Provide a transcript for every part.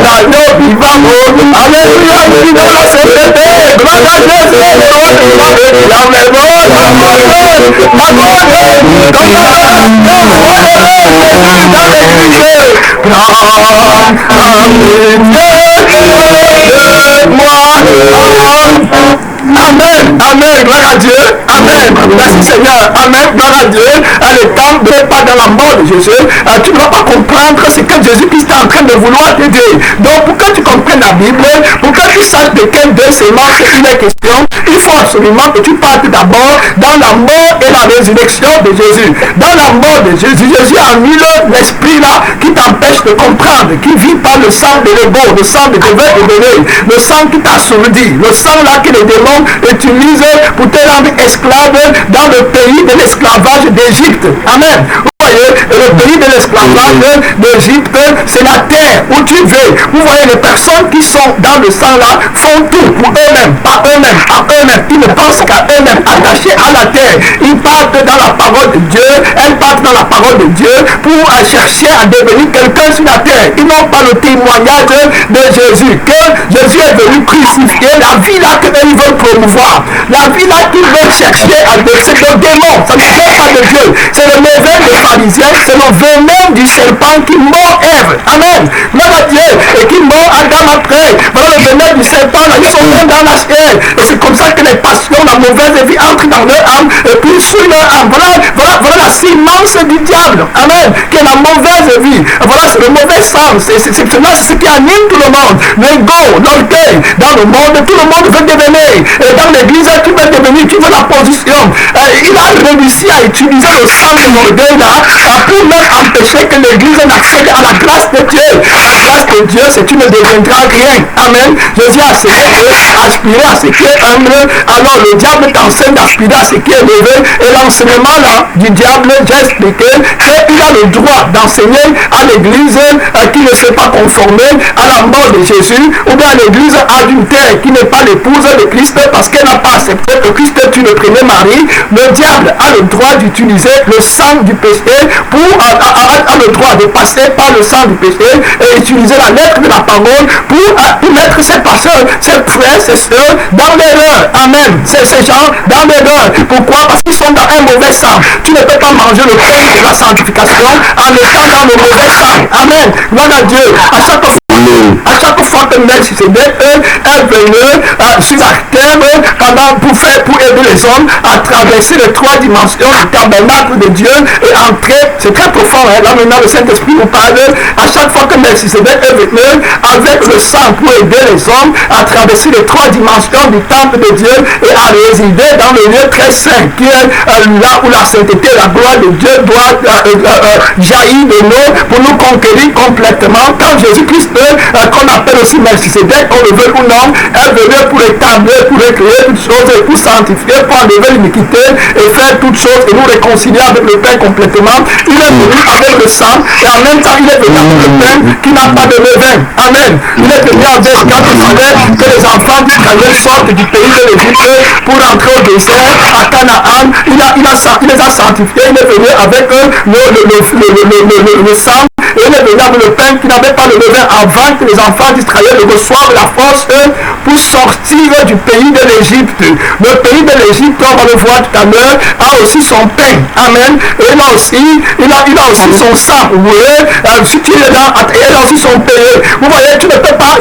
l'agneau vivant. Alléluia, nous vivons la sainteté. Gloire à Jésus, la Amen, amen, gloire à Dieu, amen, merci Seigneur, amen, gloire à Dieu. Le temps n'est pas dans la mort de Jésus. Tu ne vas pas comprendre ce que Jésus-Christ est en train de vouloir t'aider. Donc pour que tu comprennes la Bible, pour que tu saches de quel deux sémences il est question, il faut absolument que tu partes d'abord dans la mort et la résurrection de Jésus. Dans la mort de Jésus, Jésus annule l'esprit là qui t'empêche de comprendre, qui vit par le sang de l'ego, le sang de Dieu et de le sang qui t'assourdit, le sang là que les démons utilisent pour te rendre esclave dans le pays de l'esclavage d'Égypte. Amen. Vous voyez, le pays de l'esclavage d'Égypte, c'est la terre où tu veux. Vous voyez, les personnes qui sont dans le sang là font tout pour eux-mêmes, pas eux-mêmes, à eux-mêmes. Ils ne pensent qu'à eux-mêmes, attachés à la terre. Ils partent dans la parole de Dieu, elles partent dans la parole de Dieu pour chercher à devenir quelqu'un sur la terre. Ils n'ont pas le témoignage de Jésus, que Jésus est venu crucifier la vie là qu'ils veulent promouvoir. La vie là qu'ils veulent chercher à c'est le démon, ça ne vient pas de Dieu. C'est le mauvais des pharisiens, c'est le venin du serpent qui mord Ève. Amen. Gloire à Dieu. Et qui mord Adam après. Voilà le venin du serpent, là, ils sont même dans la chair. Et c'est comme ça que les passions, la mauvaise vie entre dans leur âme et puis sur leur âme. Voilà la sémence du diable. Amen. Qui est la mauvaise vie. Voilà, c'est le mauvais sens. C'est ce qui anime tout le monde. L'ego, l'orgueil. Dans le monde, tout le monde veut devenir. Et dans l'église, tu veux devenir, tu veux la position. Il a réussi à utiliser le sang de l'orgueil là pour même empêcher que l'église n'accède à la grâce de Dieu. La grâce de Dieu, c'est tu ne deviendras rien. Amen. Jésus a enseigné d'aspirer à ce qui est humble. Alors le diable t'enseigne d'aspirer à ce qui est élevé. Et l'enseignement là du diable, j'ai expliqué qu'il a le droit d'enseigner à l'église qui ne s'est pas conformée à la mort de Jésus, ou bien à l'église adultère qui n'est pas l'épouse de Christ parce qu'elle n'a pas accepté que Christ tue le premier mari. Le diable a le droit d'utiliser le sang du péché a le droit de passer par le sang du péché et utiliser la lettre de la parole pour mettre ses pasteurs, ses frères, ses soeurs dans l'erreur. Amen. Ces gens dans l'erreur. Pourquoi? Parce qu'ils sont dans un mauvais sang. Tu ne peux pas manger le pain de la sanctification en étant dans le mauvais sang. Amen. Gloire à Dieu. À chaque fois que Melchisédek est venu sur la terre pour aider les hommes à traverser les trois dimensions du tabernacle de Dieu et entrer, c'est très profond, hein? Là maintenant le Saint-Esprit nous parle, à chaque fois que Melchisédek est venu avec le sang pour aider les hommes à traverser les trois dimensions du temple de Dieu et à résider dans le lieu très saint qui est là où la sainteté, la gloire de Dieu doit jaillir de nous pour nous conquérir complètement. Quand Jésus-Christ qu'on appelle aussi Melchisédek, on le veut ou non, est venu pour établir, pour créer toutes choses, et pour sanctifier, pour enlever l'iniquité et faire toutes choses et nous réconcilier avec le Père complètement. Il est venu avec le sang et en même temps il est venu avec le pain qui n'a pas de levain. Amen. Il est venu avec quand il fallait que les enfants d'Israël sortent du pays de l'Égypte pour rentrer au désert à Canaan. Il les a sanctifiés. Il est venu avec le sang. Et il est venu avec le pain qui n'avait pas de levain avant que les enfants d'Israël reçoivent la force pour sortir du pays de l'Égypte. Le pays de l'Égypte, on va le voir tout à l'heure, a aussi son pain. Amen. Et il a aussi son sang. Vous voyez, si tu es là, il a aussi son pain. Vous voyez, tu ne peux pas,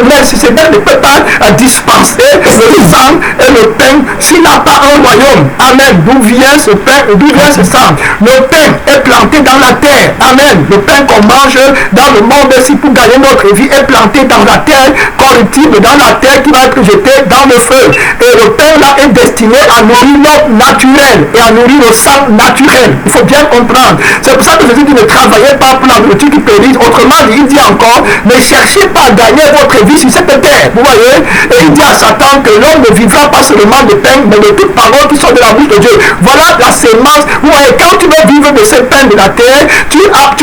Melchisédek ne peut pas dispenser le sang et le pain s'il n'a pas un royaume. Amen. D'où vient ce pain, d'où vient ce sang? Le pain est planté dans la terre. Amen. Le pain qu'on mange dans le monde ici pour gagner notre vie est planté dans la terre corruptible, dans la terre qui va être jetée dans le feu. Et le pain là est destiné à nourrir notre naturel et à nourrir le sang naturel. Il faut bien comprendre. C'est pour ça que Jésus dit ne travaillez pas pour la nourriture qui périt. Autrement dit, il dit encore, ne cherchez pas à gagner votre vie sur cette terre. Vous voyez? Et il dit à Satan que l'homme ne vivra pas seulement de pain, mais de toutes paroles qui sont de la bouche de Dieu. Voilà la sémence. Vous voyez, quand tu veux vivre de ce pain de la terre, tu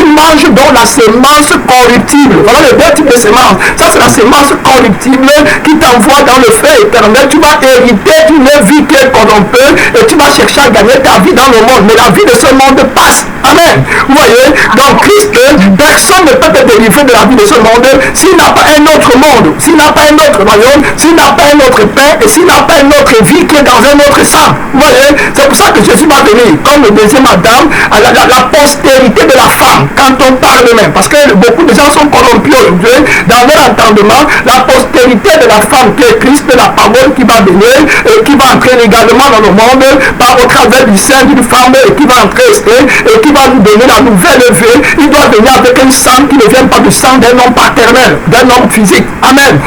manges donc la sémence corruptible. Voilà le deux types de sémences. Ça, c'est la sémence corruptible qui t'envoie dans le feu éternel. Tu vas hériter d'une vie qui est corrompue et tu vas chercher à gagner ta vie dans le monde. Mais la vie de ce monde passe. Amen. Vous voyez? Donc Christ, Père personne ne peut te délivrer de la vie de ce monde s'il n'a pas un autre monde, s'il n'a pas un autre royaume, s'il n'a pas un autre pain et s'il n'a pas une autre vie qui est dans un autre sang. Vous voyez, c'est pour ça que Jésus va venir comme le deuxième Adam, la postérité de la femme, quand on parle même, parce que beaucoup de gens sont corrompus aujourd'hui dans leur entendement. La postérité de la femme qui est Christ, de la parole qui va venir et qui va entrer également dans le monde au travers du sein d'une femme et qui va entrer et qui va nous donner la nouvelle vie. Il doit venir avec un sang qui ne vient pas du sang d'un homme paternel, d'un homme physique. Amen.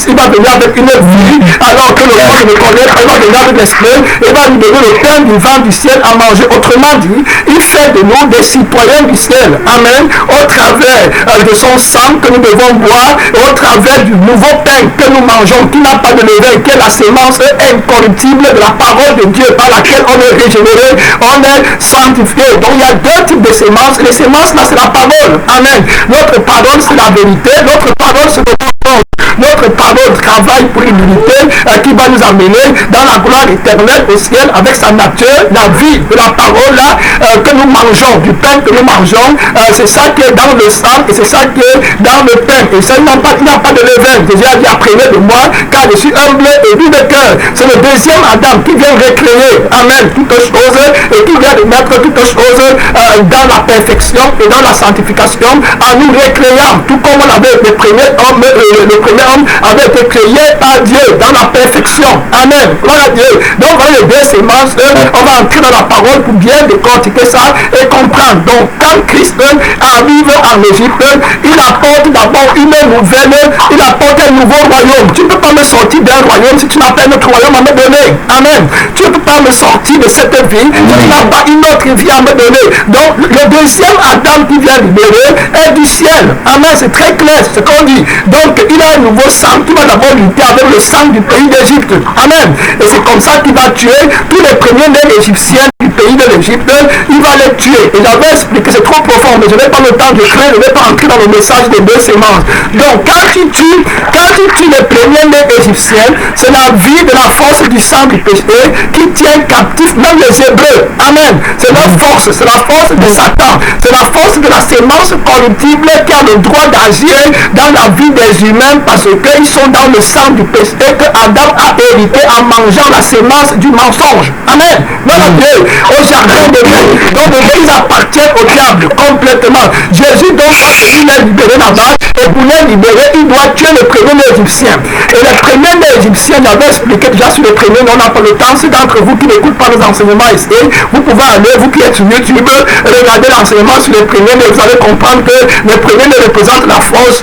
Il va venir avec une vie alors que le corps ne connaît pas. Il va venir avec l'esprit et va nous donner le pain du vent du ciel à manger. Autrement dit, il fait de nous des citoyens du ciel. Amen. Au travers de son sang que nous devons boire, au travers du nouveau pain que nous mangeons, qui n'a pas de levain, qui est la sémence incorruptible de la parole de Dieu par laquelle on est régénéré, on est sanctifié. Donc il y a deux types de sémences. Les sémences là, c'est la parole. Amen. Notre parole, c'est la vérité. Notre parole, c'est le mensonge. Notre parole travaille pour l'humilité qui va nous amener dans la gloire éternelle au ciel avec sa nature, la vie de la parole là que nous mangeons, du pain que nous mangeons, c'est ça qui est dans le sang et c'est ça qui est dans le pain. Et ça, il n'y a pas de levain. Jésus a dit, apprenez de moi car je suis humble et doux de cœur. C'est le deuxième Adam qui vient recréer, amen, toutes choses et qui vient de mettre toutes choses dans la perfection et dans la sanctification en nous recréant, tout comme on avait le premier homme avait été créé par Dieu dans la perfection. Amen. Gloire à Dieu. Donc voilà les deux sémences. On va entrer dans la parole pour bien décortiquer ça et comprendre. Donc quand Christ arrive en Égypte, il apporte d'abord une nouvelle, il apporte un nouveau royaume. Tu ne peux pas me sortir d'un royaume si tu n'as pas un autre royaume à me donner. Amen. Tu ne peux pas me sortir de cette vie si tu n'as pas une autre vie à me donner. Donc le deuxième Adam qui vient libérer est du ciel. Amen. C'est très clair ce qu'on dit. Donc il a un nouveau sang qui va d'abord lutter avec le sang du pays d'Égypte. Amen. Et c'est comme ça qu'il va tuer tous les premiers-nés égyptiens du pays de l'Égypte. Il va les tuer. Et j'avais expliqué, c'est trop profond, mais je n'ai pas le temps de créer, je ne vais pas entrer dans le message des deux sémences. Donc quand tu tues les premiers-nés égyptiens, c'est la vie de la force du sang du péché qui tient captif même les Hébreux. Amen. C'est leur force, c'est la force de Satan, c'est la force de la sémence corruptible qui a le droit d'agir dans la vie des humains parce qu'ils sont dans le sang du péché que Adam a hérité en mangeant la sémence du mensonge. Amen. Voilà Dieu au jardin de Dieu. Donc ils appartiennent au diable complètement. Jésus donc il est libéré là-bas et pour les libérer, il doit tuer le premier égyptien. Et le premier égyptien, j'avais expliqué déjà sur le premier, on n'a pas le temps. Ceux d'entre vous qui n'écoutent pas nos enseignements ici, vous pouvez aller, vous qui êtes sur YouTube, regarder l'enseignement sur les premiers, et vous allez comprendre que le premier représente la force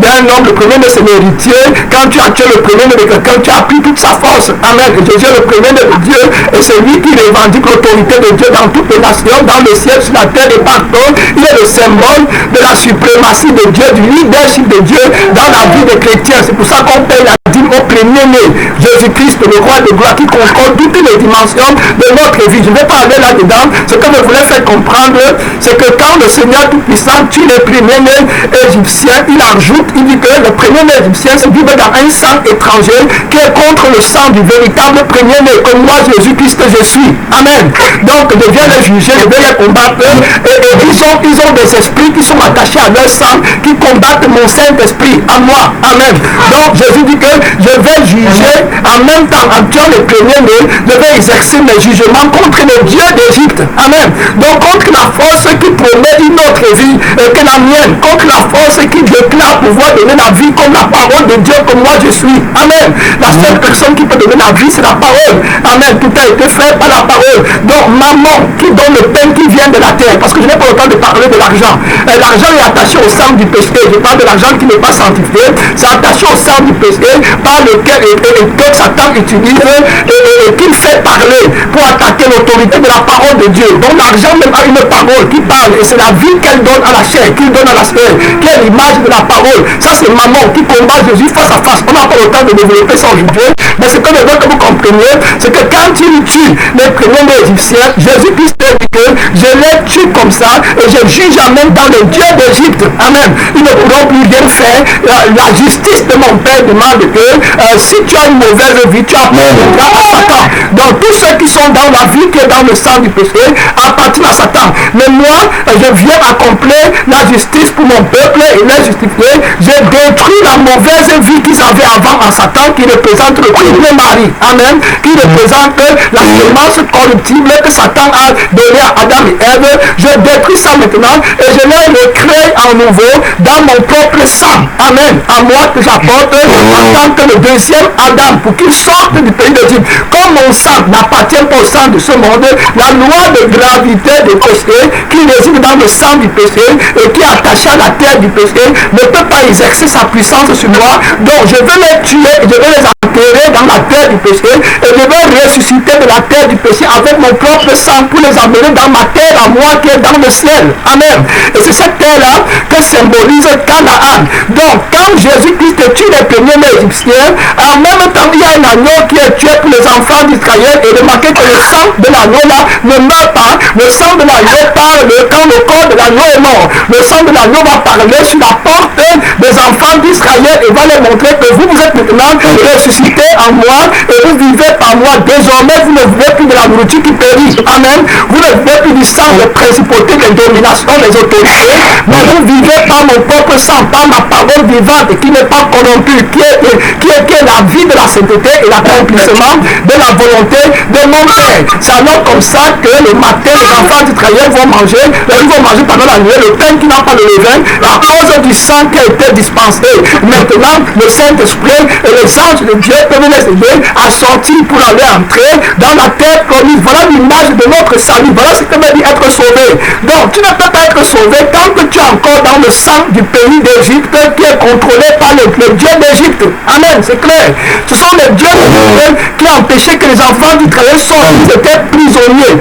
d'un homme. Le premier c'est l'héritier. Quand tu as tué le premier de quelqu'un, tu as pris toute sa force. Amen. Et Jésus est le premier de Dieu et c'est lui qui revendique l'autorité de Dieu dans toutes les nations, dans le ciel, sur la terre et partout. Il est le symbole de la suprématie de Dieu, du leadership de Dieu dans la vie des chrétiens. C'est pour ça qu'on paye la dîme au premier-né. Jésus-Christ, le roi de gloire qui contrôle toutes les dimensions de notre vie. Je ne vais pas aller là-dedans. Ce que je voulais faire comprendre, c'est que quand le Seigneur Tout-Puissant tue les premiers-nés égyptiens, il ajoute, il dit que le premier-né égyptien se vivait dans un sang étranger qui est contre le sang du véritable premier-né, comme moi, Jésus-Christ, je suis. Amen. Donc, je viens les juger, je vais les combattre. Et ils ont des esprits qui sont attachés à leur sang, qui combattent mon Saint-Esprit, à moi. Amen. Donc, Jésus dit que je vais juger en même temps, en tuant les premiers-nés, je vais exercer mes jugements contre le Dieu d'Égypte. Amen. Donc, contre la force qui promet une autre vie que la mienne, contre la force qui déclare pouvoir donner la vie comme la parole de Dieu, comme moi je suis. Amen. La seule personne qui peut donner la vie, c'est la parole. Amen. Tout a été fait par la parole. Donc, maman qui donne le pain qui vient de la terre, parce que je n'ai pas le temps de parler de l'argent. L'argent est attaché au sang du péché. Je parle de l'argent qui n'est pas sanctifié. C'est attaché au sang du péché par lequel Satan utilise et qu'il fait parler pour attaquer l'autorité de la parole de Dieu. Donc, l'argent même a une parole qui parle et c'est la vie qu'elle donne à la chair, qu'il donne à la chair, qui est l'image de la parole. Ça, c'est maman qui combat Jésus face à face. On n'a pas le temps de développer ça aujourd'hui, mais ce que je veux que vous compreniez, c'est que quand il tue les premiers égyptiens, Jésus-Christ dit que je les tue comme comme ça, et je juge même dans le Dieu d'Égypte. Amen. Ils ne pourront plus rien faire. La justice de mon Père demande que si tu as une mauvaise vie, tu appartiendras à Satan. Donc tous ceux qui sont dans la vie qui est dans le sang du péché appartiennent à Satan. Mais moi, je viens accomplir la justice pour mon peuple et les justifier. J'ai détruit la mauvaise vie qu'ils avaient avant en Satan, qui représente le premier mari. Amen. Qui représente la semence corruptible que Satan a donné à Adam et Ève. Je détruis ça maintenant et je les recrée en nouveau dans mon propre sang. Amen. À moi que j'apporte en tant que le deuxième Adam pour qu'il sorte du pays d'Égypte. Comme mon sang n'appartient pas au sang de ce monde, la loi de gravité des péchés qui réside dans le sang du péché et qui est attaché à la terre du péché ne peut pas exercer sa puissance sur moi. Donc je vais les tuer, je vais les enterrer dans la terre du péché et je vais ressusciter de la terre du péché avec mon propre sang pour les amener dans ma terre à moi qui est dans le ciel. Amen. Et c'est cette terre-là que symbolise Canaan. Donc quand Jésus-Christ tue les premiers Égyptiens, en même temps il y a un agneau qui est tué pour les enfants d'Israël et remarquez que le sang de l'agneau là ne meurt pas. Le sang de l'agneau parle quand le corps de l'agneau est mort. Le sang de l'agneau va parler sur la porte des enfants d'Israël et va leur montrer que vous êtes maintenant ressuscités en moi et vous vivez par moi. Désormais vous ne vivez plus de la nourriture qui périt. Amen. Vous ne vivez plus du sang de principauté, de domination, des autorités, mais vous vivez par mon propre sang, par ma parole vivante qui n'est pas corrompue, qui est la vie de la sainteté et l'accomplissement de la volonté de mon Père. C'est alors comme ça que le matin, les enfants d'Israël vont manger, ils vont manger pendant la nuit le pain qui n'a pas le levain à cause du sang qui a été dispensé. Maintenant, le Saint-Esprit et les anges de Dieu peuvent les aider à sortir pour aller entrer dans la terre promise. Voilà l'image de notre salut. Voilà ce que veut dire être sauvé. Donc, tu ne peux pas être sauvé tant que tu es encore dans le sang du pays d'Égypte qui est contrôlé par le Dieu d'Égypte. Amen, c'est clair. Ce sont les dieux d'Égypte qui ont empêché que les enfants d'Israël sortent. Ils étaient prisonniers.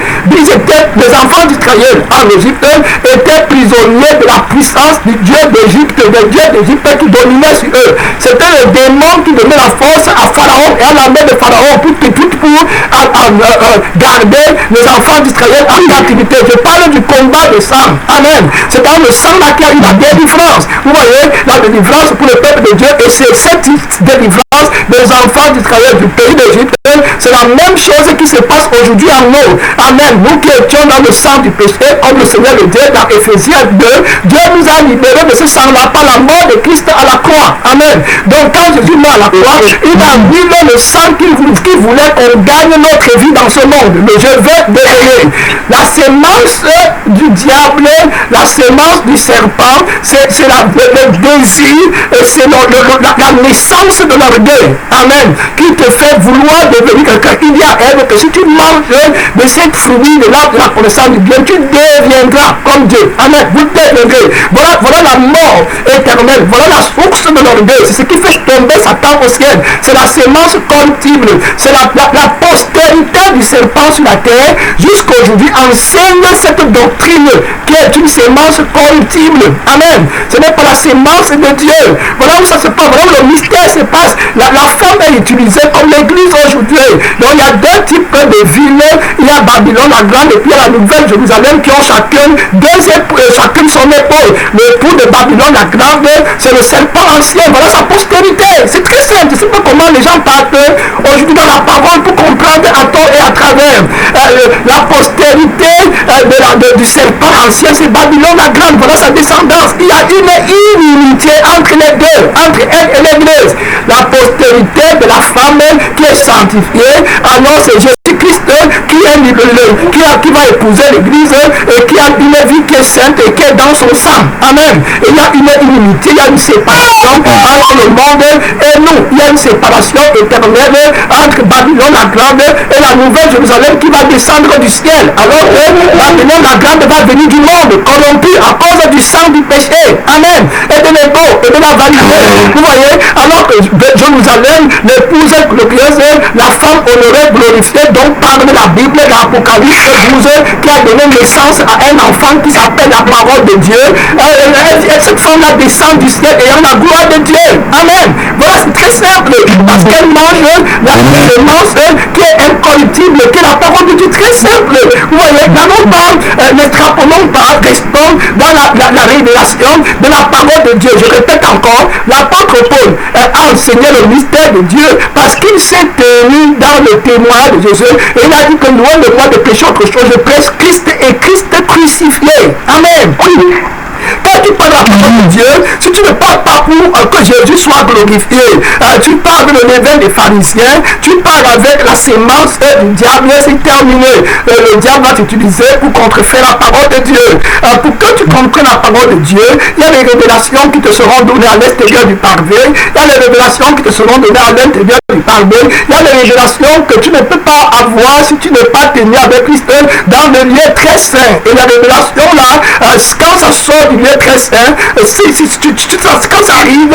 Les enfants d'Israël en Égypte étaient prisonniers de la puissance du Dieu d'Égypte, des dieux d'Égypte qui dominait sur eux. C'était le démon qui donnait la force à Pharaon et à l'armée de Pharaon pour garder les enfants d'Israël en captivité. Je parle du combat de sang. Amen. C'est dans le sang là qu'il y a eu la délivrance. Vous voyez, la délivrance pour le peuple de Dieu et c'est cette délivrance des enfants d'Israël du pays d'Égypte. C'est la même chose qui se passe aujourd'hui en nous. Amen. Nous qui étions dans le sang du péché, comme le Seigneur le dit dans Éphésiens 2, Dieu nous a libérés de ce sang-là par la mort de Christ à la croix. Amen. Donc quand Jésus meurt à la croix, il a brûlé le sang qu'il voulait qu'on gagne notre vie dans ce monde. Mais je vais dérayer. La sémence du diable, la sémence du serpent, c'est le désir et c'est la naissance de l'orgueil. Amen. Qui te fait vouloir devenir quelqu'un. Il dit à Ève que si tu manges de cette fruit de l'arbre de la connaissance du bien, tu deviendras comme Dieu. Amen. Vous deviendrez. Voilà la mort éternelle. Voilà la source de l'orgueil. C'est ce qui fait tomber Satan au ciel. C'est la sémence corruptible. C'est la postérité du serpent sur la terre jusqu'aujourd'hui enseigne cette doctrine qui est une sémence corruptible. Amen. Ce n'est pas la sémence de Dieu. Voilà où ça se passe. Voilà où le mystère se passe. La femme est utilisée comme l'église aujourd'hui. Donc il y a deux types de villes. Il y a Babylone la grande et puis il y a la nouvelle Jérusalem qui ont chacune son épaule. L'époux de Babylone la grande, c'est le serpent ancien. Voilà sa postérité. C'est très simple. Je ne sais pas comment les gens partent aujourd'hui dans la parole pour comprendre à tort et à travers. La postérité du serpent ancien, c'est Babylone la grande. Voilà sa descendance. Il y a une inimitié entre les deux, entre elle et l'église. La postérité de la femme qui est sanctifiée, alors c'est Jésus-Christ qui va épouser l'église et qui a une vie qui est sainte et qui est dans son sang. Amen. Et il y a une inimité, il y a une séparation entre le monde et nous. Il y a une séparation éternelle entre Babylone la grande et la nouvelle Jérusalem qui va descendre du ciel. Alors que Babylone la grande va venir du monde corrompu à cause du sang du péché. Amen. Et de l'ego et de la vanité. Vous voyez, alors que Jérusalem, l'épouse glorieuse, la femme honorée, glorifiée, donc parle de la Bible, l'Apocalypse 12, qui a donné naissance à un enfant qui s'appelle la parole de Dieu. Elle cette femme-là descend du ciel ayant la gloire de Dieu. Amen. Voilà, c'est très simple. Parce qu'elle mange la semence qui est incorruptible, qui est la parole de Dieu. Très simple. Vous voyez, n'allons pas, n'extrapolons pas, restons dans la révélation de la parole de Dieu. Je répète encore, l'apôtre Paul a enseigné le mystère de Dieu parce qu'il s'est tenu dans le témoin de Jésus et il a dit que loin de moi de pécher autre chose, je prêche Christ et Christ crucifié. Amen. Quand tu parles la parole de Dieu, si tu ne parles pas pour que Jésus soit glorifié, tu parles de l'évêque des pharisiens, tu parles avec la sémence du diable, c'est terminé. Le diable va t'utiliser pour contrefaire la parole de Dieu. Pour que tu comprennes la parole de Dieu, il y a des révélations qui te seront données à l'extérieur du parvé, il y a des révélations qui te seront données à l'intérieur du parvé, il y a des révélations que tu ne peux pas avoir si tu n'es pas tenu avec Christ dans le lieu très saint. Et la révélation là, quand ça sort du lieu très saint, quand ça arrive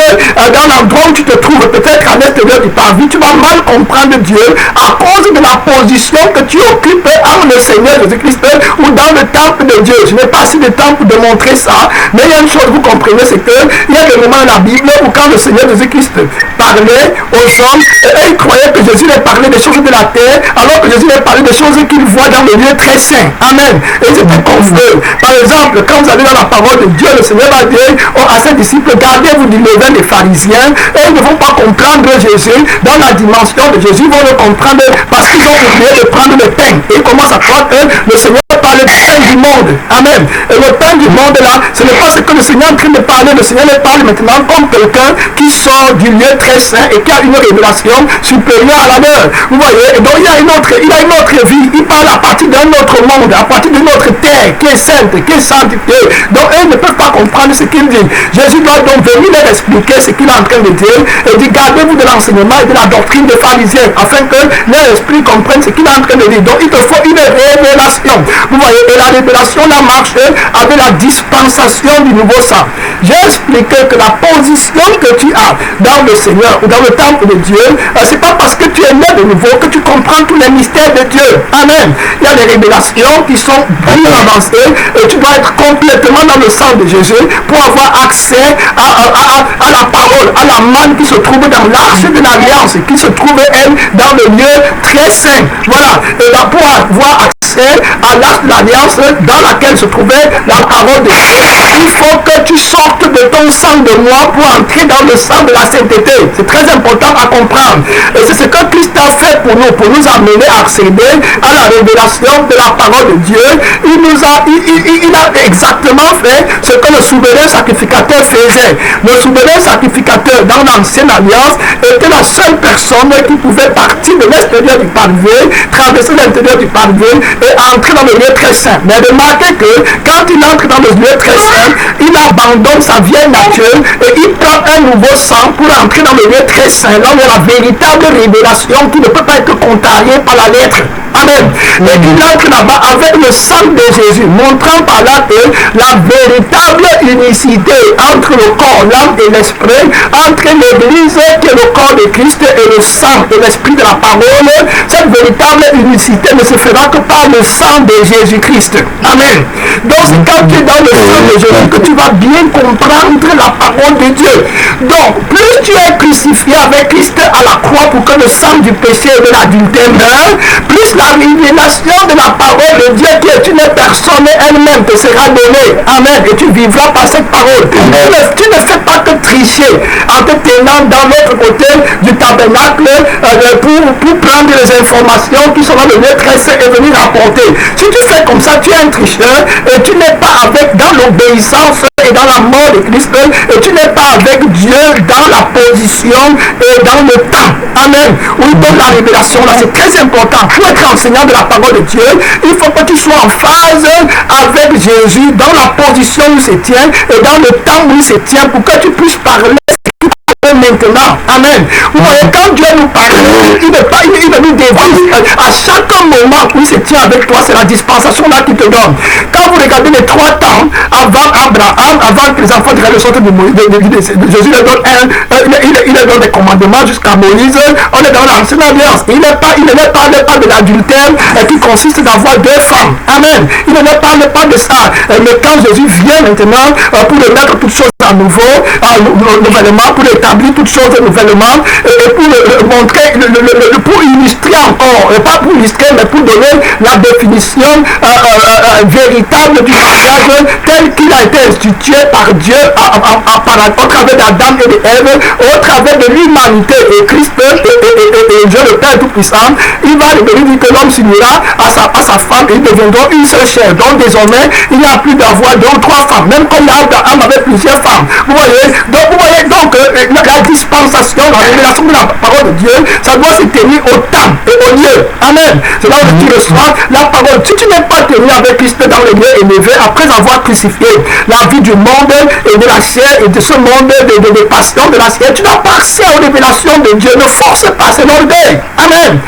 dans l'endroit où tu te trouves, peut-être à l'extérieur du parvis, tu vas mal comprendre Dieu à cause de la position que tu occupes en le Seigneur Jésus-Christ ou dans le temple de Dieu. Je n'ai pas assez de temps pour démontrer ça, mais il y a une chose, vous comprenez, c'est qu'il y a des moments dans la Bible où quand le Seigneur Jésus-Christ parlait aux hommes, ils croyaient que Jésus les parlait des choses de la terre, alors que Jésus les parlait des choses qu'ils voient dans le lieu très saint. Amen. Et ils étaient confus. Par exemple, quand vous allez dans la parole de Dieu, le Seigneur va dire à ses disciples, gardez-vous du levain des pharisiens, et ils ne vont pas comprendre Jésus dans la dimension de Jésus, ils vont le comprendre parce qu'ils ont oublié de prendre le pain. Et ils commencent à croire que le Seigneur parle du pain du monde. Amen. Et le pain du monde là, ce n'est pas ce que le Seigneur est en train de parler, le Seigneur le parle maintenant comme quelqu'un qui sort du lieu très saint et qui a une révélation supérieure à la leur. Vous voyez, et donc il a une autre vie, il parle à partir d'un autre monde, à partir d'une autre terre qui est sainte, qui est sanctifiée. Donc eux ne peuvent pas comprendre ce qu'il dit. Jésus doit donc venir leur expliquer ce qu'il est en train de dire et dit gardez-vous de l'enseignement et de la doctrine des pharisiens afin que leur esprit comprenne ce qu'il est en train de dire. Donc il te faut une révélation. Vous voyez, et la révélation là marche avec la dispensation du nouveau sang. J'ai expliqué que la position que tu as dans le Seigneur ou dans le temple de Dieu, c'est pas parce que tu es né de nouveau que tu comprends tous les mystères de Dieu. Amen. Il y a des révélations qui sont bien avancées et tu dois être complètement dans le sang de Jésus pour avoir accès à la parole, à la manne qui se trouve dans l'arche de l'alliance, qui se trouve elle dans le lieu très saint. Voilà. Et pour avoir accès à l'arche de l'alliance dans laquelle se trouvait la parole de Dieu, il faut que tu sortes de ton sang de moi pour entrer dans le sang de la sainteté. C'est très important à comprendre. Et c'est ce que Christ a fait pour nous amener à accéder à la révélation de la parole de Dieu. Il a exactement fait ce que le souverain sacrificateur faisait. Le souverain sacrificateur dans l'ancienne alliance était la seule personne qui pouvait partir de l'extérieur du parvis, traverser l'intérieur du parvis et entrer dans le lieu très saint. Mais remarquez que quand il entre dans le lieu très saint, il abandonne sa vieille nature et il prend un nouveau sang pour entrer dans le lieu très saint. Là, il y a la véritable révélation qui ne peut pas être contrariée par la lettre. Amen. Et il entre là-bas avec le sang de Jésus, montrant par là que la véritable unicité entre le corps, l'âme et l'esprit, entre l'église qui est le corps de Christ et le sang et l'esprit de la parole, cette véritable unicité ne se fera que par le sang de Jésus-Christ. Amen. Donc c'est quand tu es dans le sang de Jésus que tu vas bien comprendre la parole de Dieu. Donc plus tu es crucifié avec Christ à la croix pour que le sang du péché et de l'adultère meure, plus la révélation de la parole de Dieu qui est une personne elle-même te sera donnée. Amen. Et tu vivras par cette parole. Tu ne fais pas que tricher en te tenant dans l'autre côté du tabernacle pour prendre les informations qui sont dans le lieu très saint et venir rapporter. Si tu fais comme ça, tu es un tricheur et tu n'es pas dans l'obéissance et dans la mort de Christ et tu n'es pas avec Dieu dans la position et dans le temps. Amen. Où il donne la révélation là, c'est très important. Pour être enseignant de la parole de Dieu, il faut que tu sois en phase avec Jésus dans la position où il se tient et dans le temps où il se tient pour que tu puisses parler maintenant. Amen. Vous voyez, quand Dieu nous parle, il ne nous dévise à chaque moment où il se tient avec toi, c'est la dispensation là qu'il te donne. Quand vous regardez les 3 temps avant Abraham, avant que les enfants d'Israël sortent de Jésus, il leur donne des commandements jusqu'à Moïse. On est dans l'ancienne alliance. Il ne parle pas de l'adultère qui consiste d'avoir deux femmes. Amen. Il ne parle pas de ça. Mais quand Jésus vient maintenant pour remettre toutes choses à nouveau, nouvellement, pour établir toutes choses nouvellement, et pour montrer, pour illustrer encore, pas pour illustrer, mais pour donner la définition véritable du mariage tel qu'il a été institué par Dieu au travers d'Adam et d'Ève, au travers de l'humanité et Christ et Dieu le Père Tout-Puissant. Il va devenir que l'homme s'unira à sa femme et ils deviendront une seule chair. Donc désormais, il n'y a plus d'avoir deux ou trois femmes, même comme Abraham avait plusieurs femmes. Vous voyez donc la dispensation, la révélation de la parole de Dieu, ça doit se tenir au temps et au lieu. Amen. C'est là où tu reçois la parole. Si tu n'es pas tenu avec Christ dans le lieu élevé, après avoir crucifié la vie du monde et de la chair et de ce monde, des passions de la chair, tu n'as pas accès aux révélations de Dieu. Ne force pas, c'est l'orgueil. Amen.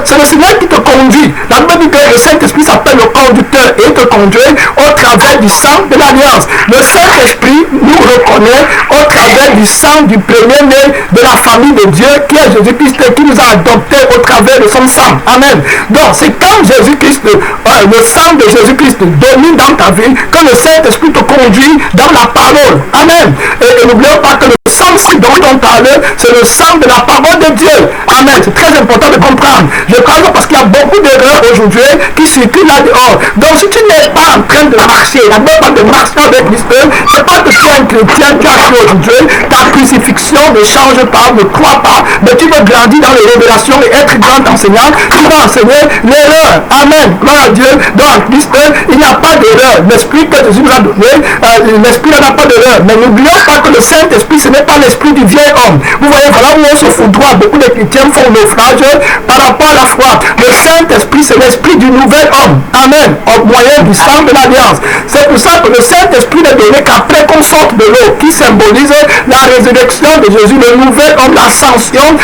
C'est le Seigneur qui te conduit. La Bible dit que le Saint-Esprit s'appelle le conducteur et te conduit au travers du sang de l'Alliance. Le Saint-Esprit nous reconnaît au travers du sang du premier-né de la famille de Dieu qui est Jésus-Christ, qui nous a adoptés au travers de son sang. Amen. Donc c'est quand Jésus-Christ, le sang de Jésus-Christ domine dans ta vie, que le Saint-Esprit te conduit dans la parole. Amen. Et n'oublions pas que le sang dont on parle, c'est le sang de la parole de Dieu. Amen. C'est très important de comprendre. Je parle parce qu'il y a beaucoup d'erreurs aujourd'hui qui circulent là dehors. Donc si tu n'es pas en train de marcher, la même pas de marcher avec Christ, c'est pas que tu es un chrétien, tu as cru aujourd'hui, ta crucifixion ne change pas, ne crois pas, mais tu veux grandir dans les révélations et être grand enseignant, tu vas enseigner l'erreur. Amen. Gloire à Dieu. Dans Christ, il n'y a pas d'erreur. L'esprit que Jésus nous a donné, l'esprit n'a pas d'erreur. Mais n'oublions pas que le Saint-Esprit, ce n'est pas l'esprit du vieil homme. Vous voyez, voilà où on se foudroie. Beaucoup de chrétiens font naufrage par rapport à la foi. Le Saint-Esprit, c'est l'esprit du nouvel homme. Amen. Au moyen du sang de l'Alliance. C'est pour ça que le Saint-Esprit n'est donné qu'après qu'on sorte de l'eau, qui symbolise la résurrection de Jésus, le nouvel homme, l'ascension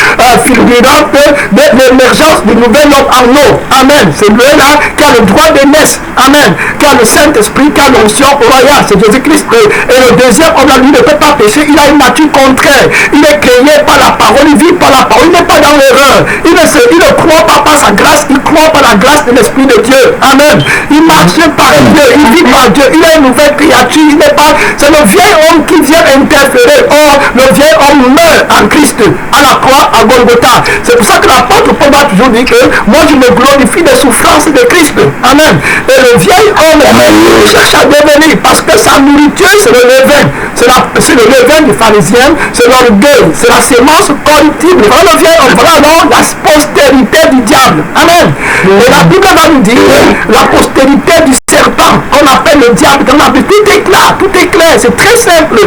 fulgurante de l'émergence du nouvel homme en eau. Amen. C'est lui-là qui a le droit de naître. Amen. Qui a le Saint-Esprit, qui a l'onction royale. C'est Jésus-Christ. Et le deuxième homme, lui, ne peut pas pécher. Il a une nature contraire. Il est créé par la parole. Il vit par la parole. Il n'est pas dans l'erreur. Il ne croit pas par sa grâce. Il croit par la grâce de l'Esprit de Dieu. Amen. Il marche par Dieu. Il vit par Dieu. Il est une nouvelle créature. Il n'est pas... C'est le vieil homme qui vient interférer. Or, le vieil homme meurt en Christ à la croix à Golgotha. C'est pour ça que l'apôtre Paul a toujours dit que moi je me glorifie des souffrances de Christ. Amen. Et le vieil homme cherche à devenir parce que sa nourriture c'est le levain. C'est le levain du pharisien. C'est l'orgueil. C'est la sémence corruptible. Voilà le vieil homme. Voilà donc la postérité du diable. Amen. Et la Bible va nous dire la postérité du serpent qu'on appelle le diable. Tout est clair. Tout est clair. C'est très simple.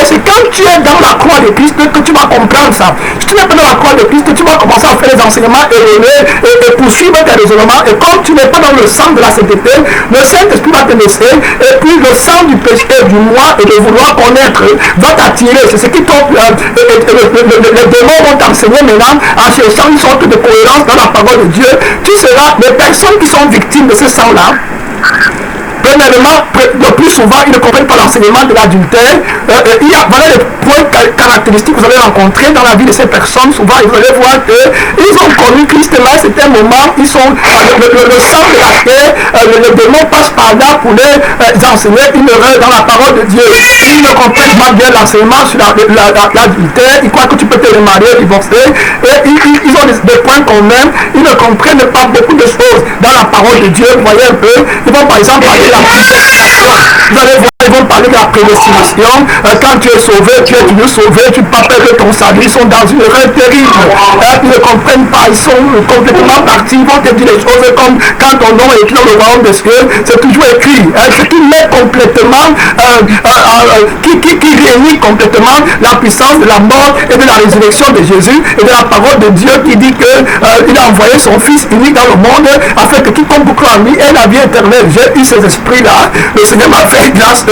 C'est quand tu es dans la croix de Christ que tu vas comprendre ça. Si tu n'es pas dans la croix de Christ, tu vas commencer à faire des enseignements erronés et poursuivre tes raisonnements. Et comme tu n'es pas dans le sang de la sainteté, le Saint-Esprit va te laisser. Et puis le sang du péché, du moi et de vouloir connaître va t'attirer. C'est ce qui t'ont... les démons vont t'enseigner maintenant en cherchant une sorte de cohérence dans la parole de Dieu. Tu seras les personnes qui sont victimes de ce sang-là. Premièrement, le plus souvent, ils ne comprennent pas l'enseignement de l'adultère. Voilà les points caractéristiques que vous allez rencontrer dans la vie de ces personnes. Souvent, vous allez voir qu'ils ont connu Christ là, c'est un moment, ils sont le sang de la terre, le démon passe par là pour les enseigner une erreur dans la parole de Dieu. Ils ne comprennent pas bien l'enseignement sur l'adultère. Ils croient que tu peux te remarier, divorcer. Et ils ont des points communs. Ils ne comprennent pas beaucoup de choses dans la parole de Dieu. Vous voyez un peu. Ils vont par exemple parler de la prédestination. Vous allez voir, ils vont parler de la prédestination. Quand tu es sauvé, tu es toujours sauvé, tu ne peux pas perdre ton salut. Ils sont dans une erreur terrible. Ils ne comprennent pas, ils sont complètement partis. Ils vont te dire les choses comme quand ton nom est écrit dans le royaume des cieux, c'est toujours écrit. Ce qui met complètement, qui réunit complètement la puissance de la mort et de la résurrection de Jésus et de la parole de Dieu qui dit qu'il a envoyé son Fils unique dans le monde afin que quiconque croit en lui ait la vie éternelle. J'ai eu ces esprits-là. Le Seigneur m'a fait grâce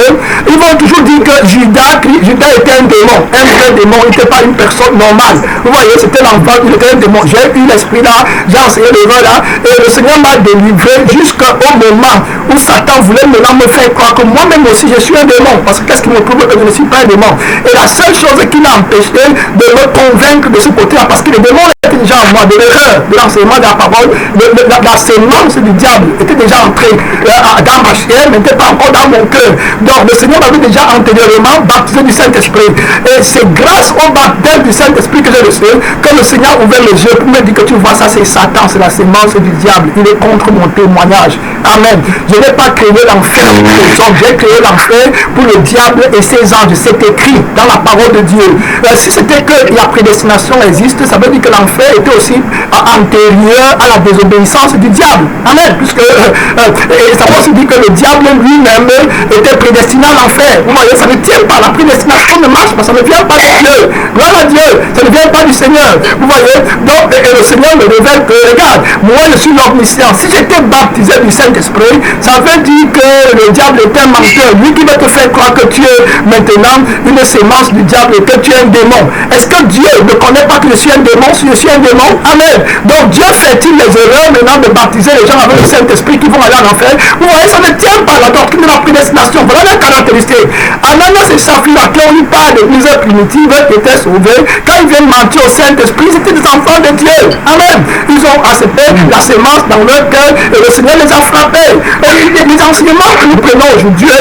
ils vont toujours dire que Judas était un démon. Un vrai démon, il n'était pas une personne normale. Vous voyez, c'était l'enfant, il était un démon. J'ai eu l'esprit là, j'ai enseigné le vin là, et le Seigneur m'a délivré jusqu'au moment où Satan voulait maintenant me faire croire que moi-même aussi je suis un démon. Parce que qu'est-ce qui me prouve que je ne suis pas un démon? Et la seule chose qui m'a empêché de me convaincre de ce côté-là, parce que le démon était déjà en moi, de l'erreur, de l'enseignement de la parole, la sémence du diable était déjà entrée dans ma chair, mais n'était pas encore dans mon cœur. Donc le Seigneur m'avait déjà antérieurement baptisé du Saint-Esprit. Et c'est grâce au baptême du Saint-Esprit que je le sais, que le Seigneur a ouvert les yeux pour me dire que tu vois, ça c'est Satan, c'est la sémence du diable. Il est contre mon témoignage. Amen. Je n'ai pas créé l'enfer pour les hommes, j'ai créé l'enfer pour le diable et ses anges. C'est écrit dans la parole de Dieu. Si c'était que la prédestination existe, ça veut dire que l'enfer était aussi antérieur à la désobéissance du diable. Amen. Puisque ça veut aussi dire que le diable lui-même était prédestiné à l'enfer. Vous voyez, ça ne tient pas. La prédestination ne marche pas. Ça ne vient pas de Dieu. Gloire à Dieu. Ça ne vient pas du Seigneur. Vous voyez. Donc, le Seigneur me révèle que, regarde, moi je suis l'omniscient. Si j'étais baptisé du Saint-Esprit, ça veut dire que le diable est un menteur. Lui qui va te faire croire que tu es maintenant une sémence du diable et que tu es un démon. Est-ce que Dieu ne connaît pas que je suis un démon si je suis un démon? Amen. Donc Dieu fait-il les erreurs maintenant de baptiser les gens avec le Saint-Esprit qui vont aller en enfer? Vous voyez, ça ne tient pas la doctrine de la prédestination. Voilà la caractéristique. Ananas et Saphira, qui ont eu part de l'église primitive qui étaient sauvés, quand ils viennent mentir au Saint-Esprit, c'était des enfants de Dieu. Amen. Ils ont accepté la sémence dans leur cœur et le Seigneur les a frappés. Et les enseignements que nous prenons aujourd'hui,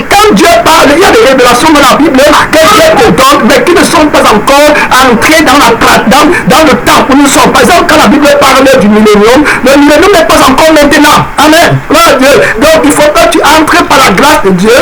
quand Dieu parle, il y a des révélations dans la Bible que Dieu te donne, mais qui ne sont pas encore entrées dans le temps où nous sommes. Par exemple, quand la Bible parle du millénium, le millénium n'est pas encore maintenant. Amen. Donc il faut que tu entres par la grâce de Dieu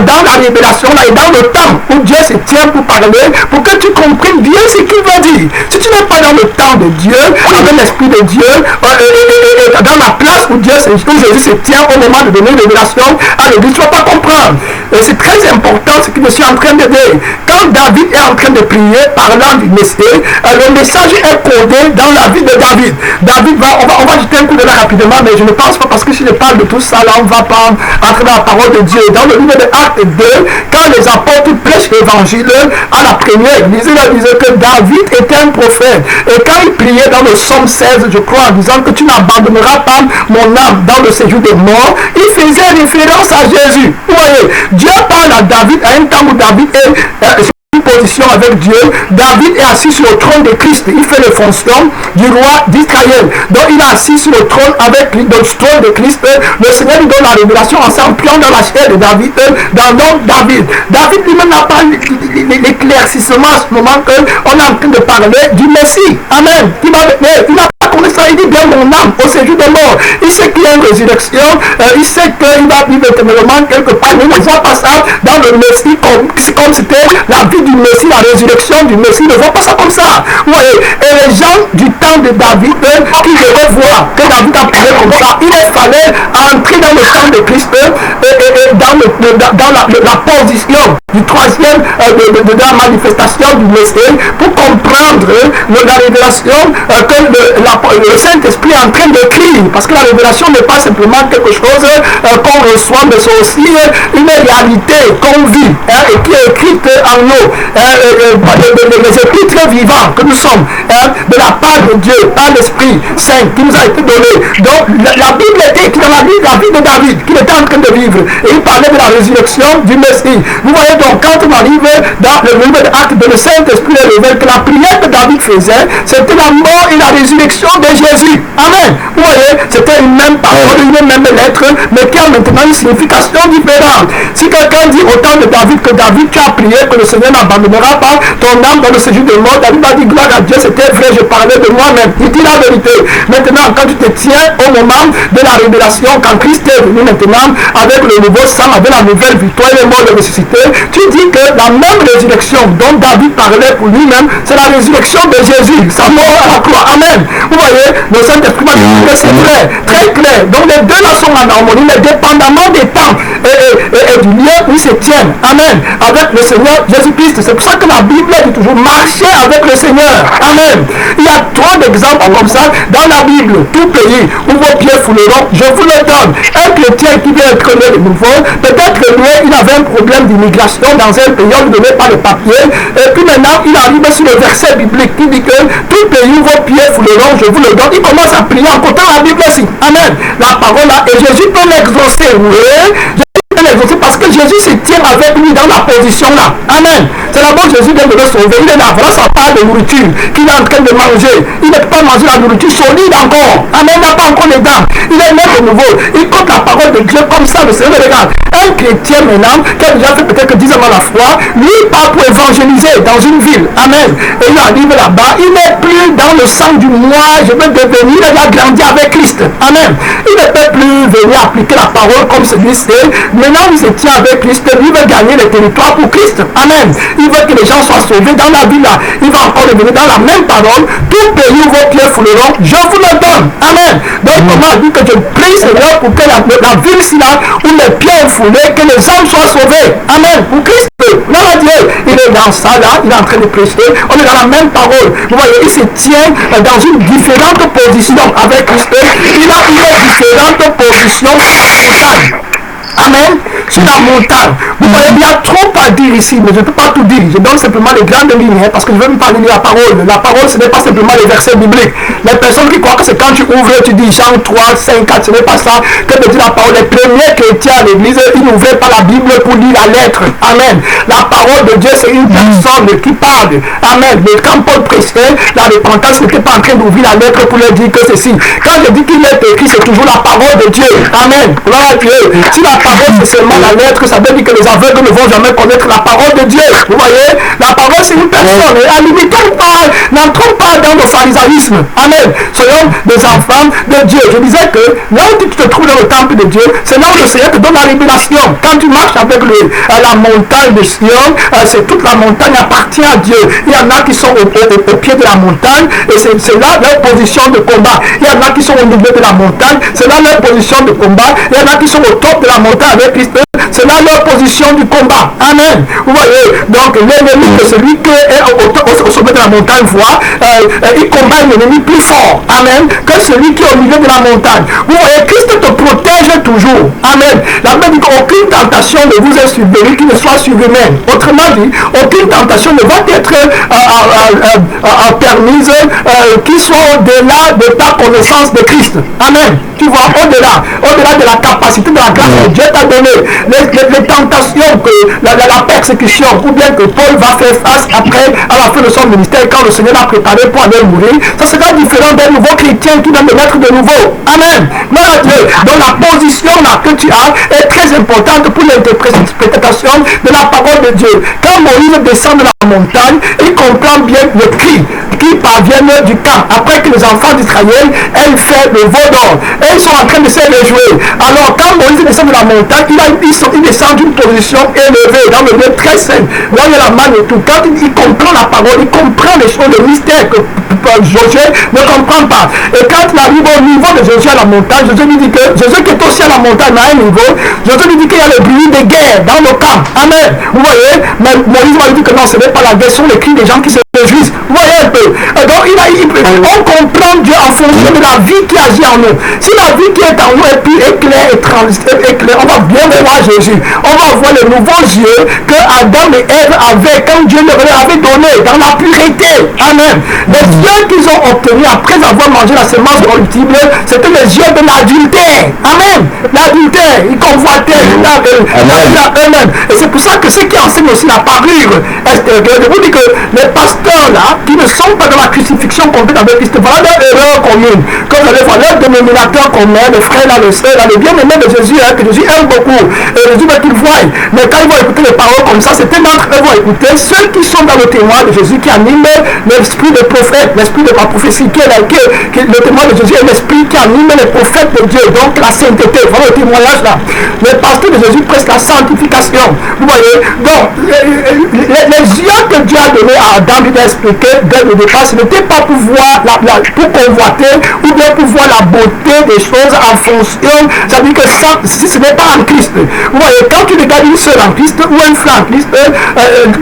dans la révélation là, et dans le temps où Dieu se tient pour parler, pour que tu comprennes bien ce qu'il veut dire. Si tu n'es pas dans le temps de Dieu, avec l'Esprit de Dieu, dans la place où Jésus se tient au moment de donner révélation à l'Église, tu ne vas pas comprendre. C'est très important ce que je suis en train de dire. Quand David est en train de prier, parlant du Messie, le message est codé dans la vie de David. On va jeter un coup de là rapidement, mais je ne pense pas, parce que si je parle de tout ça, là, on va pas entrer dans la parole de Dieu. Dans le livre de Actes 2, quand les apôtres prêchent l'évangile à la première église, ils disaient que David était un prophète. Et quand il priait dans le psaume 16, je crois, en disant que tu n'abandonneras pas mon âme dans le séjour des morts, il faisait référence à Jésus. Vous voyez, Dieu parle à David à un temps où David est position avec Dieu. David est assis sur le trône de Christ. Il fait les fonctions du roi d'Israël. Donc il est assis sur le trône avec le trône de Christ. Le Seigneur lui donne la révélation en s'appuyant dans la chair de David, dans l'homme David. David lui-même n'a pas l'éclaircissement à ce moment qu'on est en train de parler du Messie. Amen. Il n'a pas connaissance, il dit bien mon âme au séjour des morts. Il sait qu'il y a une résurrection. Il sait qu'il va vivre éternellement quelque part. Mais il ne voit pas ça dans le Messie comme c'était la vie du Messie, la résurrection du Messie. Ne voit pas ça comme ça. Oui. Et les gens du temps de David qui devaient voir que David a parlé comme ça, il fallait entrer dans le temps de Christ et dans la position du troisième de la manifestation du Messie pour comprendre la révélation que le Saint-Esprit est en train d'écrire. Parce que la révélation n'est pas simplement quelque chose qu'on reçoit, mais c'est aussi une réalité qu'on vit et qui est écrite en nous. Les épîtres vivants que nous sommes de la part de Dieu, par l'Esprit Saint qui nous a été donné. Donc la Bible était écrite dans la vie de David qu'il était en train de vivre. Et il parlait de la résurrection du Messie. Vous voyez donc quand on arrive dans le livre d'Actes, le Saint-Esprit révèle que la prière que David faisait, c'était la mort et la résurrection de Jésus. Amen. Vous voyez, c'était une même parole, une même lettre, mais qui a maintenant une signification différente. Si quelqu'un dit au temps de David que David, tu as prié que le Seigneur n'abandonnera pas ton âme dans le séjour de mort, David a dit gloire à Dieu, c'était vrai, je parlais de moi-même. Il dit la vérité. Maintenant, quand tu te tiens au moment de la révélation, quand Christ est venu maintenant avec le nouveau sang, avec la nouvelle victoire, il est mort de ressusciter, tu dis que la même résurrection dont David parlait pour lui-même, c'est la résurrection de Jésus, sa mort à la croix. Amen. Vous voyez, le Saint-Esprit m'a dit que c'est vrai, très clair. Donc les deux là sont en harmonie, mais dépendamment des temps et du lieu où ils se tiennent. Amen. Avec le Seigneur Jésus-Christ. C'est pour ça que la Bible dit toujours marcher avec le Seigneur. Amen. Il y a trop d'exemples comme ça dans la Bible. Tout pays où vos pieds fouleront, je vous le donne. Un chrétien qui vient être né de nouveau, peut-être que lui, il avait un problème d'immigration dans un pays, on ne lui donnait pas le papier. Et puis maintenant, il arrive sur le verset biblique qui dit que tout pays où vos pieds fouleront, je vous le donne. Il commence à prier en côté la Bible aussi. Amen. La parole là, et Jésus peut l'exaucer. Oui. Parce que Jésus se tient avec lui dans la position là. Amen. C'est là-bas Jésus vient de le sauver. Il est là, voilà sa part de nourriture qu'il est en train de manger. Il ne peut pas manger la nourriture solide encore. Amen. Il n'a pas encore les dents. Il est né de nouveau. Il compte la parole de Dieu comme ça. Le Seigneur regarde. Un chrétien maintenant, qui a déjà fait peut-être 10 ans à la foi, lui part pour évangéliser dans une ville. Amen. Et il arrive là-bas. Il n'est plus dans le sang du moi. Je veux devenir. Il a grandi avec Christ. Amen. Il ne peut plus venir appliquer la parole comme celui-ci. Maintenant, il se tient avec Christ. Lui veut gagner les territoires pour Christ. Amen. Il veut que les gens soient sauvés dans la vie là. Il va encore revenir dans la même parole. Tout pays où vos pieds fouleront, je vous le donne. Amen. Donc, comment dit que je prie, Seigneur, pour que la ville là où les pieds ont foulé, que les hommes soient sauvés. Amen. Pour Christ. Non, Dieu, il est dans ça là, il est en train de prêcher. On est dans la même parole. Vous voyez, il se tient dans une différente position avec Christ. Il a une différente position. Amen. Sur la montagne. Vous voyez, il y a trop à dire ici, mais je ne peux pas tout dire. Je donne simplement les grandes lignes, parce que je ne veux même pas lire la parole. La parole, ce n'est pas simplement les versets bibliques. Les personnes qui croient que c'est quand tu ouvres, tu dis Jean 3, 5, 4, ce n'est pas ça que de dire la parole. Les premiers chrétiens à l'église, ils n'ouvraient pas la Bible pour lire la lettre. Amen. La parole de Dieu, c'est une personne qui parle. Amen. Mais quand Paul prêchait, la repentance n'était pas en train d'ouvrir la lettre pour leur dire que ceci. Quand je dis qu'il est écrit, c'est toujours la parole de Dieu. Amen. Gloire à Dieu. Si la parole c'est seulement la lettre, ça veut dire que les aveugles ne vont jamais connaître la parole de Dieu. Vous voyez, la parole c'est une personne. Et n'entrons pas dans le pharisaïsme. Amen. Soyons des enfants de Dieu. Je disais que là où tu te trouves dans le temple de Dieu, c'est là où le Seigneur te donne la révélation. Quand tu marches avec la montagne de Sion, c'est toute la montagne appartient à Dieu. Il y en a qui sont au pied de la montagne et c'est là leur position de combat. Il y en a qui sont au milieu de la montagne, c'est là leur position de combat. Il y en a qui sont au top de la montagne avec Christ, c'est là leur position du combat. Amen. Vous voyez, donc l'ennemi de celui qui est au sommet de la montagne voit, il combat un ennemi plus fort. Amen. Que celui qui est au milieu de la montagne. Vous voyez, Christ te protège toujours. Amen. La Bible dit qu'aucune tentation ne vous est survenue qui ne soit surhumaine. Autrement dit, aucune tentation ne va être permise qui soit au-delà de ta connaissance de Christ. Amen. Tu vois, au-delà de la capacité de la grâce que Dieu t'a donnée, les tentations, que la persécution, ou bien que Paul va faire face après, à la fin de son ministère, quand le Seigneur l'a préparé pour aller mourir, ça sera différent d'un nouveau chrétien qui vient de naître de nouveau. Amen. Gloire à Dieu. Donc la position là que tu as est très importante pour l'interprétation de la parole de Dieu. Quand Moïse descend de la montagne, il comprend bien le cri qui parviennent du camp. Après que les enfants d'Israël aient fait le veau d'or. Et ils sont en train de se réjouir. Alors quand Moïse descend de la montagne, il descend d'une position élevée, dans le lieu très saint. Là il y a la manne et tout. Quand il comprend la parole, il comprend les choses, le mystère que Josué ne comprend pas. Et quand il arrive au niveau de Josué à la montagne, Josué lui dit que Josué qui est aussi à la montagne à un niveau, Josué lui dit qu'il y a le bruit des guerres dans le camp. Amen. Vous voyez, mais Moïse va lui dire que non, ce n'est pas la guerre, ce sont les cris des gens qui se réjouissent. Vous voyez un peu. Donc on comprend Dieu en fonction de la vie qui agit en nous. Si la vie qui est en nous est plus éclair, on va bien voir Jésus. On va voir les nouveaux yeux que Adam et Ève avaient quand Dieu leur avait donné dans la pureté. Amen. Les yeux qu'ils ont obtenus après avoir mangé la semence corruptible, c'était les yeux de l'adultère. Amen. L'adultère, ils convoitaient eux-mêmes. Et c'est pour ça que ceux qui enseignent aussi la parure extérieure. Je vous dis que les pasteurs là, qui ne sont pas dans la crucifixion complète avec Christ, voilà leur erreur commune. Comme vous allez voir, leur dénominateur commun, le frère là, le sœur là, le bien-aimé de Jésus, que Jésus aime beaucoup. Et Jésus veut qu'ils voient. Mais quand ils vont écouter les paroles comme ça, certains d'entre eux vont écouter ceux qui sont dans le témoin de Jésus, qui anime l'esprit de prophète, l'esprit de la prophétie, le témoin de Jésus est l'esprit qui anime les prophètes de Dieu, donc la sainteté. Voilà le témoignage là. Les pasteurs de Jésus prêchent la sanctification. Vous voyez, donc les yeux que Dieu a donné à Adam, il a expliqué dès le départ, ce n'était pas pour voir, pour convoiter ou bien pour voir la beauté des choses en fonction. Ça veut dire que ça, si ce n'est pas en Christ. Vous voyez, quand tu regardes une seule en Christ ou un frère en Christ,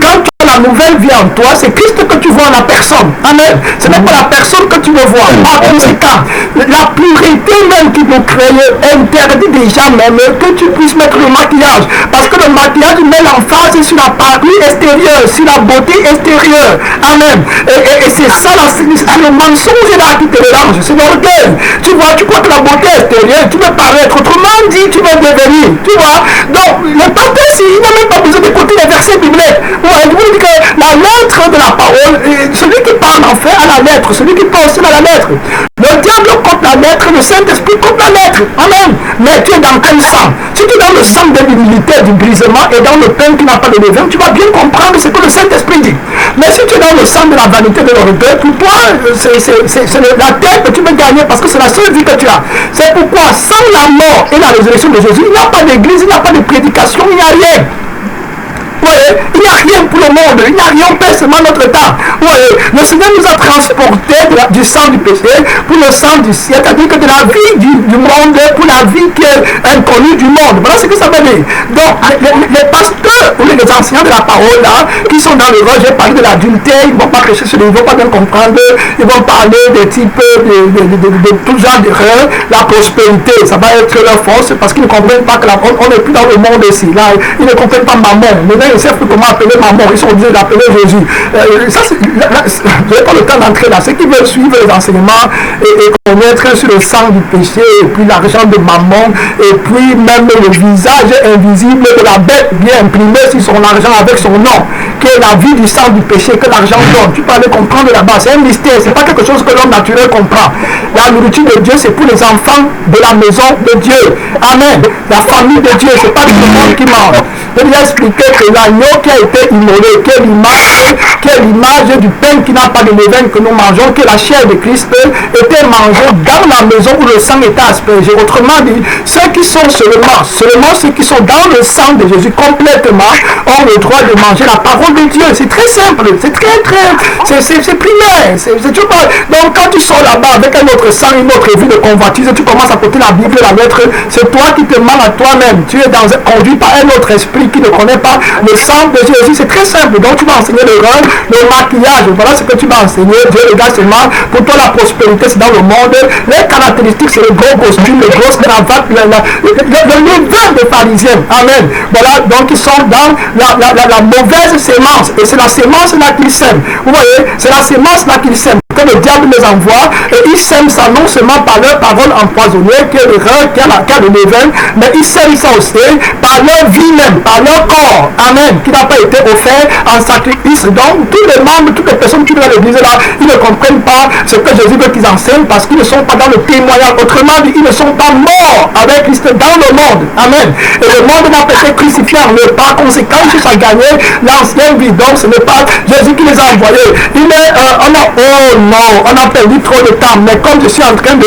quand la nouvelle vient en toi, c'est Christ que tu vois en la personne. Amen. Ce n'est pas la personne que tu veux voir. Par conséquent, la pureté même qui nous crée interdit déjà même que tu puisses mettre le maquillage. Parce que le maquillage met l'emphase sur la partie extérieure, sur la beauté extérieure. Amen. Et c'est ça, c'est le mensonge là qui te mélange. C'est l'orgueil. Tu vois, tu crois que la beauté extérieure, tu veux paraître. Autrement dit, tu veux devenir. Tu vois. Donc, le pasteur, il n'a même pas besoin d'écouter les versets bibliques. Ouais, je vous dis que la lettre de la parole, celui qui parle en fait à la lettre, celui qui parle aussi à la lettre. Le diable contre la lettre, le Saint-Esprit contre la lettre. Amen. Mais tu es dans quel sang? Si tu es dans le sang de l'humilité, du brisement et dans le pain qui n'a pas de levain, tu vas bien comprendre ce que le Saint-Esprit dit. Mais si tu es dans le sang de la vanité, de l'orgueil, pour toi, c'est la tête que tu veux gagner parce que c'est la seule vie que tu as. C'est pourquoi, sans la mort et la résurrection de Jésus, il n'y a pas d'église, il n'y a pas de prédication, il n'y a rien. Ouais, il n'y a rien pour le monde, il n'y a rien, on perd seulement notre temps. Ouais, le Seigneur nous a transportés du sang du péché pour le sang du ciel, c'est-à-dire que de la vie du monde pour la vie qui est inconnue du monde. Voilà ce que ça veut dire. Donc, les pasteurs ou les enseignants de la parole là, qui sont dans le rôle, j'ai parlé de l'adultère, ils ne vont pas prêcher sur les, ils ne vont pas bien comprendre, ils vont parler des types de tout genre d'erreurs, la prospérité, ça va être leur force parce qu'ils ne comprennent pas que on n'est plus dans le monde ici. Là, ils ne comprennent pas maman. Maintenant, ils ne savent plus comment appeler maman. Ils sont obligés d'appeler Jésus. Ça, je n'ai pas le temps d'entrer là. Ceux qui veulent suivre les enseignements et connaître sur le sang du péché, et puis l'argent de maman, et puis même le visage invisible de la bête bien imprimé sur son argent avec son nom, qui est la vie du sang du péché que l'argent donne. Tu peux aller comprendre là-bas. C'est un mystère. Ce n'est pas quelque chose que l'homme naturel comprend. La nourriture de Dieu, c'est pour les enfants de la maison de Dieu. Amen. La famille de Dieu, ce n'est pas tout le monde qui mange. Je lui ai expliqué que l'agneau qui a été immolé, qui est l'image du pain qui n'a pas de levain que nous mangeons, qui est la chair de Christ, était mangé dans la maison où le sang était aspergé. Autrement dit, ceux qui sont seulement ceux qui sont dans le sang de Jésus complètement ont le droit de manger la parole de Dieu. C'est très simple, c'est c'est primaire. Donc quand tu sors là-bas avec un autre sang, une autre vie de convoitise, tu commences à porter la Bible, la lettre, c'est toi qui te mens à toi-même. Tu es conduit par un autre esprit qui ne connaît pas le sang de Jésus. C'est très simple. Donc tu vas enseigner le rôle, le maquillage. Voilà ce que tu vas enseigner. Dieu regarde seulement. Pour toi, la prospérité, c'est dans le monde. Les caractéristiques, c'est le gros costume, le gros cravate, le levain des pharisiens. Amen. Voilà. Donc ils sont dans la mauvaise sémence. Et c'est la sémence là qu'ils sèment. Vous voyez, c'est la sémence là qu'ils sèment. Que le diable les envoie et ils sèment ça non seulement par leur parole empoisonnée, qui est l'erreur, qui a le levain, mais ils sèment ça aussi par leur vie même, par leur corps. Amen. Qui n'a pas été offert en sacrifice. Donc, tous les membres, toutes les personnes qui viennent à l'église là, ils ne comprennent pas ce que Jésus veut qu'ils enseignent parce qu'ils ne sont pas dans le témoignage. Autrement dit, ils ne sont pas morts avec Christ dans le monde. Amen. Et le monde n'a pas été crucifié en eux. Par conséquent, ils ont gagné l'ancienne vie. Donc, ce n'est pas Jésus qui les a envoyés. On a perdu trop de temps. Mais comme je suis en train de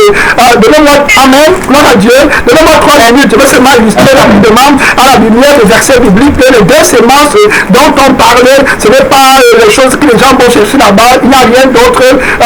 donner-moi, amen, gloire à Dieu, donnez-moi 3 minutes. Je vais seulement illustrer rapidement à la lumière des versets bibliques que les deux sémences dont on parlait, ce n'est pas les choses que les gens vont chercher là-bas. Il n'y a rien d'autre.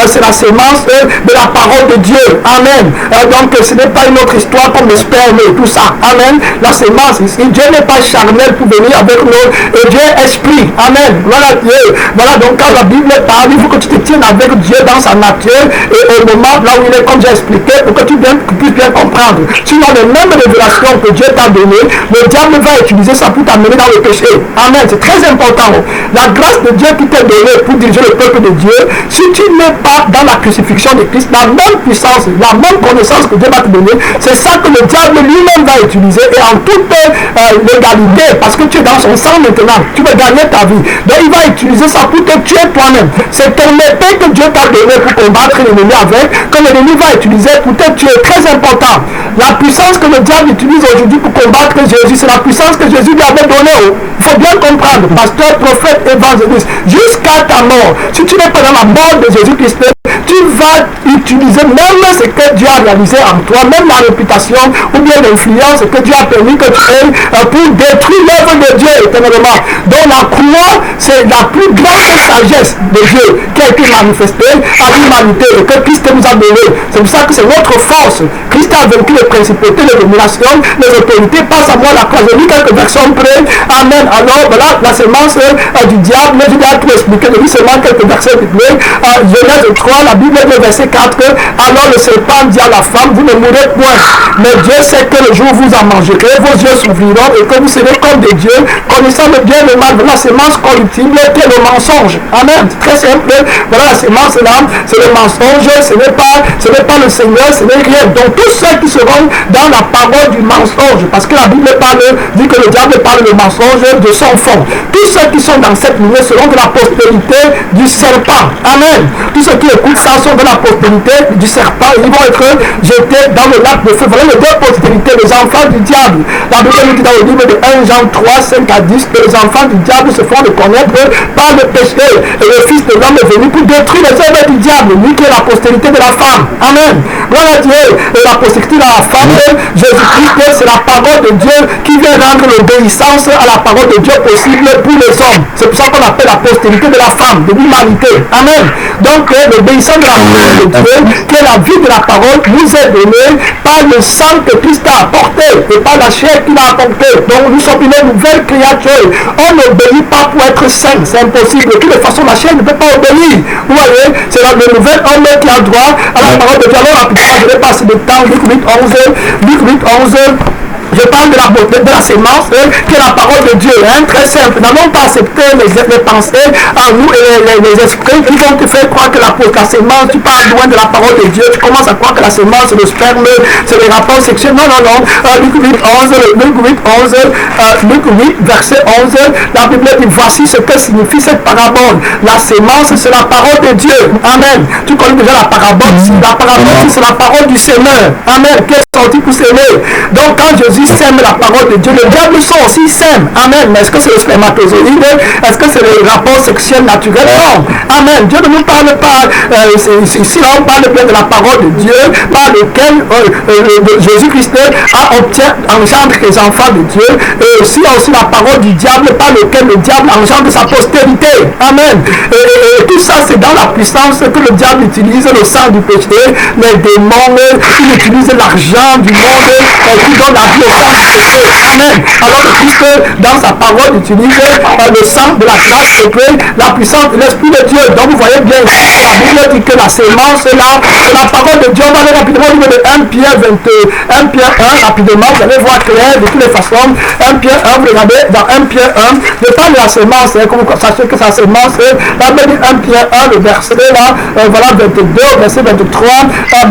C'est la sémence de la parole de Dieu. Amen. Donc ce n'est pas une autre histoire comme le sperme et tout ça. Amen. La sémence ici, Dieu n'est pas charnel pour venir avec nous. Et Dieu est esprit. Amen. Voilà Dieu. Voilà donc quand la Bible parle, il faut que tu te tiennes avec Dieu dans sa nature et au moment là où il est, comme j'ai expliqué, pour que tu puisses bien comprendre. Sinon, les mêmes révélations que Dieu t'a données, le diable va utiliser ça pour t'amener dans le péché. Amen. C'est très important. La grâce de Dieu qui t'est donnée pour diriger le peuple de Dieu, si tu n'es pas dans la crucifixion de Christ, la même puissance, la même connaissance que Dieu va te donner, c'est ça que le diable lui-même va utiliser et en toute légalité, parce que tu es dans son sang maintenant, tu veux gagner ta vie. Donc il va utiliser ça pour te tuer toi-même. C'est ton épée que Dieu t'a donnée pour combattre l'ennemi avec, que l'ennemi va utiliser pour te tuer. Très important. La puissance que le diable utilise aujourd'hui pour combattre Jésus, c'est la puissance que Jésus lui avait donnée. Il faut bien comprendre, pasteur, prophète, évangéliste, jusqu'à ta mort. Si tu n'es pas dans la mort de Jésus-Christ, tu vas utiliser même ce que Dieu a réalisé en toi, même la réputation ou bien l'influence que Dieu a permis que tu aies pour détruire l'œuvre de Dieu éternellement. Donc la croix, c'est la plus grande sagesse de Dieu qui a été manifestée à l'humanité et que Christ nous a donné. C'est pour ça que c'est notre force. Christ a vaincu les principautés, les dominations, les autorités. Passe à moi la croix. J'ai lu quelques versets près. Amen. Alors voilà, la semence du diable, je vais tout expliquer. J'ai lu seulement quelques versets près. Genèse 3, la Bible dit verset 4. Alors le serpent dit à la femme, vous ne mourrez point. Mais Dieu sait que le jour où vous en mangerez, vos yeux s'ouvriront et que vous serez comme des dieux, connaissant le bien et le mal. Voilà la semence corruptible qui est le mensonge. Amen. C'est très simple. Voilà la semence là, c'est le mensonge, ce n'est pas le Seigneur, ce n'est rien. Donc tous ceux qui seront dans la parole du mensonge, parce que la Bible dit que le diable parle le mensonge de son fond. Tous ceux qui sont dans cette lignée seront de la postérité du serpent. Amen. Tous ceux qui écoutent ça sont de la postérité du serpent. Ils vont être jetés dans le lac de feu. Voilà les deux postérités, les enfants du diable. La Bible dit dans le livre de 1 Jean 3, 5 à 10 que les enfants du diable se font reconnaître par le péché. Et le Fils de l'homme est venu pour détruire les œuvres du diable, lui qui est la postérité de la femme. Amen. Gloire à Dieu. Et la postérité de la femme, Jésus-Christ, c'est la parole de Dieu qui vient rendre l'obéissance à la parole de Dieu possible pour les hommes. C'est pour ça qu'on appelle la postérité de la femme, de l'humanité. Amen. Donc l'obéissance de la parole de Dieu, qui est la vie de la parole, nous est donnée par le sang que Christ a apporté et par la chair qu'il a apportée. Donc nous sommes une nouvelle créature. On n'obéit pas pour être saint, c'est impossible. De toute façon, la chair ne peut pas obéir. Vous voyez, c'est le nouvel homme qui a droit à la parole de Dieu. Alors rapidement, je vais passer de temps, Luc 8, 11. Je parle de la sémence, qui est la parole de Dieu, très simple. N'allons pas accepter les pensées en nous et les esprits qui vont te faire croire que la sémence, tu parles loin de la parole de Dieu, tu commences à croire que la sémence, c'est le sperme, c'est les rapports sexuels. Non. Luc 8, verset 11, la Bible dit, voici ce que signifie cette parabole. La sémence, c'est la parole de Dieu. Amen. Tu connais déjà la parabole. La parabole, c'est la parole du Seigneur. Amen. Qui est sorti pour s'aimer. Donc quand Jésus sème la parole de Dieu, le diable aussi sème. Amen. Mais est-ce que c'est le spermatozoïde? Est-ce que c'est le rapport sexuel naturel? Non. Amen. Dieu ne nous parle pas. Ici, là, on parle bien de la parole de Dieu, par lequel Jésus-Christ engendre les enfants de Dieu. Et aussi la parole du diable, par lequel le diable engendre sa postérité. Amen. Et tout ça, c'est dans la puissance que le diable utilise le sang du péché, les démons, il utilise l'argent du monde, qui donne la vie au sang du péché. Amen. Alors que Christ, dans sa parole, utilise le sang de la grâce sacrée, la puissance de l'Esprit de Dieu. Donc vous voyez bien ici, la Bible dit que la sémence là, c'est la parole de Dieu. On va aller rapidement au niveau de 1 Pierre 1, rapidement, vous allez voir clair de toutes les façons. 1 Pierre 1, vous regardez dans 1 Pierre 1, je parle de la sémence, comme vous sachez que sa sémence, la Bible dit 1 Pierre 1, le verset là, voilà 22, verset 23,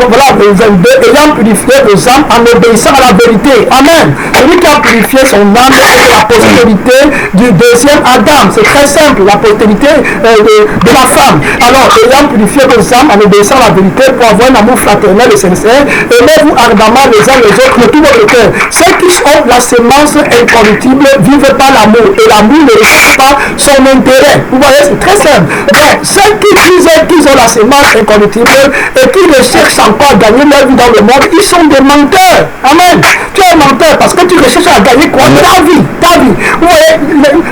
voilà 22, ayant purifié vos âmes en obéissant à la vérité. Amen. Celui qui a purifié son âme, c'est la postérité du deuxième Adam. C'est très simple, la postérité de la femme. Alors, ayant purifié vos âmes en obéissant à la vérité pour avoir un amour fraternel et sincère, aimez-vous ardemment les uns les autres de tout votre cœur. Ceux qui ont la sémence incorruptible vivent par l'amour et l'amour ne recherche pas son intérêt. Vous voyez, c'est très simple. Donc, ceux qui disent qu'ils ont la sémence incorruptible et qui recherchent encore à gagner leur vie dans le monde, ils sont des menteurs. Amen. Tu es un menteur parce que tu recherches à gagner quoi? Ta vie. Vous voyez,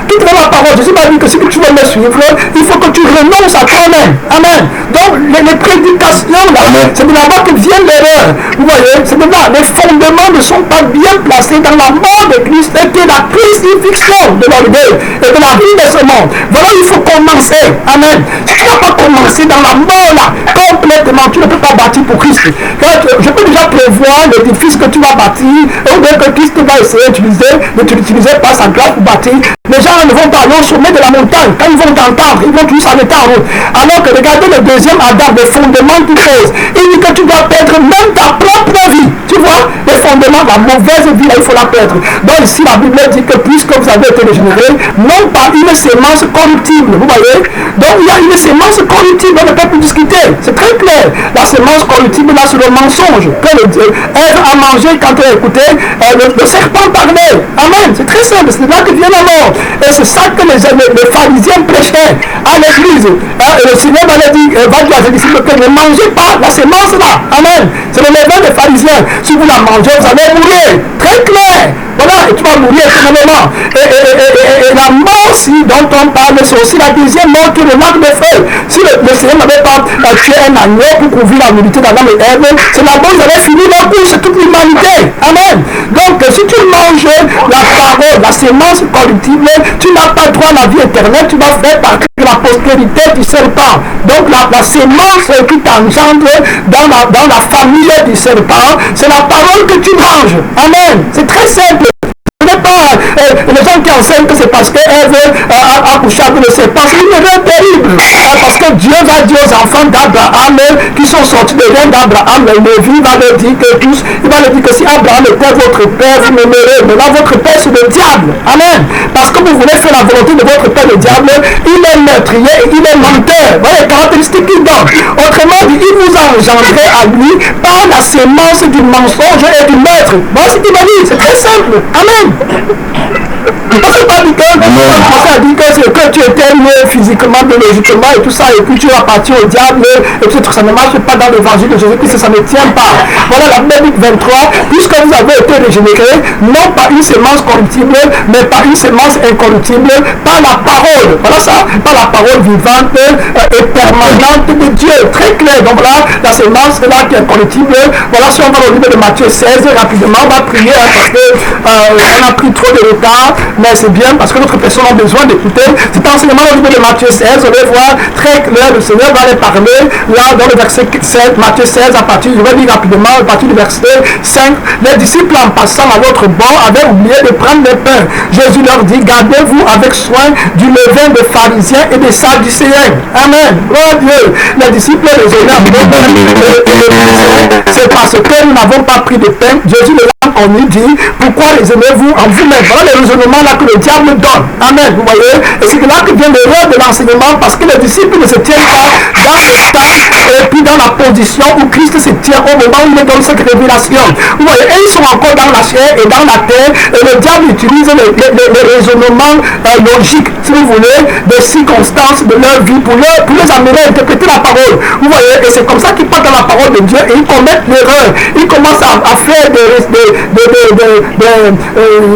tout dans la parole, Jésus m'a dit que si tu veux me suivre, il faut que tu renonces à toi-même. Amen. Donc, les prédications, là, c'est de là-bas que vient l'erreur. Vous voyez, c'est de là. Les fondements ne sont pas bien placés dans la mort de Christ et que la crucifixion de l'orgueil et de la vie de ce monde. Voilà, il faut commencer. Amen. Si tu n'as pas commencé dans la mort, là, complètement, tu ne peux pas bâtir pour Christ. Je peux déjà prévoir l'édifice que tu vas bâtir, ou bien que Christ va essayer d'utiliser par sa grâce pour bâtir. Les gens ne vont pas aller au sommet de la montagne. Quand ils vont t'entendre, ils vont tous s'arrêter en route. Alors que regardez le deuxième Adam, les fondements qui pèsent. Il dit que tu dois perdre même ta propre vie. Tu vois, les fondements de la mauvaise vie, là, il faut la perdre. Donc ici, la Bible dit que puisque vous avez été régénérés, non pas une sémence corruptible. Vous voyez? Donc il y a une sémence corruptible, on ne peut plus discuter. C'est très clair. La sémence corruptible, là, c'est le mensonge. Que Ève a mangé quand elle a écouté le serpent parler. Amen. C'est très simple. C'est là que vient la mort. Et c'est ça que les pharisiens prêchaient à l'église. Et le Seigneur va dire à ses disciples que ne mangez pas la sémence là. Amen. C'est le levain des pharisiens. Si vous la mangez, vous allez mourir. Très clair. Voilà, et tu vas mourir éternellement. Et la mort, si, dont on parle, c'est aussi la deuxième mort qui est le lac de feu. Si le Seigneur n'avait pas tué un agneau pour couvrir la nudité d'Adam et Ève, c'est là-bas ils avaient fini leur course, c'est toute l'humanité. Amen. Donc, si tu manges la parole, la sémence corruptible, tu n'as pas droit à la vie éternelle, tu vas faire partie de la postérité du serpent. Donc, la sémence qui t'engendre dans la famille du serpent, c'est la parole que tu manges. Amen. C'est très simple. Ce n'est pas les gens qui enseignent que c'est parce qu'Ève a couché avec le serpent. C'est une erreur terrible. Parce que Dieu va dire aux enfants d'Abraham qui sont sortis de reins d'Abraham, Lévi va leur dire que tous, il va leur dire que si Abraham était votre père, vous m'aimerez. Mais là, votre père, c'est le diable. Amen. Parce que vous voulez faire la volonté de votre père, le diable, il est meurtrier et il est menteur. Voilà les caractéristiques qu'il donne. Autrement dit, il vous a engendré à lui par la sémence du mensonge et du meurtre. Voilà ce qu'il va dire. C'est très simple. Amen. Ne pensez pas dire que tu étais né physiquement, biologiquement et tout ça, et puis tu vas partir au diable, et tout ça ne marche pas dans l'évangile de Jésus-Christ, ça ne tient pas. Voilà la Bible 23, puisque vous avez été régénérés, non pas une sémence corruptible, mais pas une sémence incorruptible, par la parole. Voilà ça, par la parole vivante et permanente de Dieu. Très clair. Donc là, la sémence là qui est corruptible, voilà, si on va au livre de Matthieu 16, rapidement, on va prier parce que on a pris trop de retard, mais c'est bien parce que d'autres personnes ont besoin d'écouter. Cet enseignement au livre de Matthieu 16, on va voir très clair, le Seigneur va les parler, là dans le verset 7, Matthieu 16, je vais dire rapidement, à partir du verset 5, les disciples en passant à l'autre bord avaient oublié de prendre le pain. Jésus leur dit, gardez-vous avec soin du levain des pharisiens et des sadducéens. Amen. Oh Dieu, les disciples raisonnaient c'est parce que nous n'avons pas pris de pain. Jésus on lui dit, pourquoi raisonnez-vous en vous-même? Voilà les raisonnements là que le diable donne. Amen. Vous voyez? Et c'est là que vient l'erreur de l'enseignement, parce que les disciples ne se tiennent pas dans l'état et puis dans la position où Christ se tient au moment où il donne cette révélation. Vous voyez? Et ils sont encore dans la chair et dans la terre, et le diable utilise les raisonnements logiques, si vous voulez, des circonstances de leur vie pour les amener à interpréter la parole. Vous voyez? Et c'est comme ça qu'ils partent dans la parole de Dieu et ils commettent l'erreur. Ils commencent à faire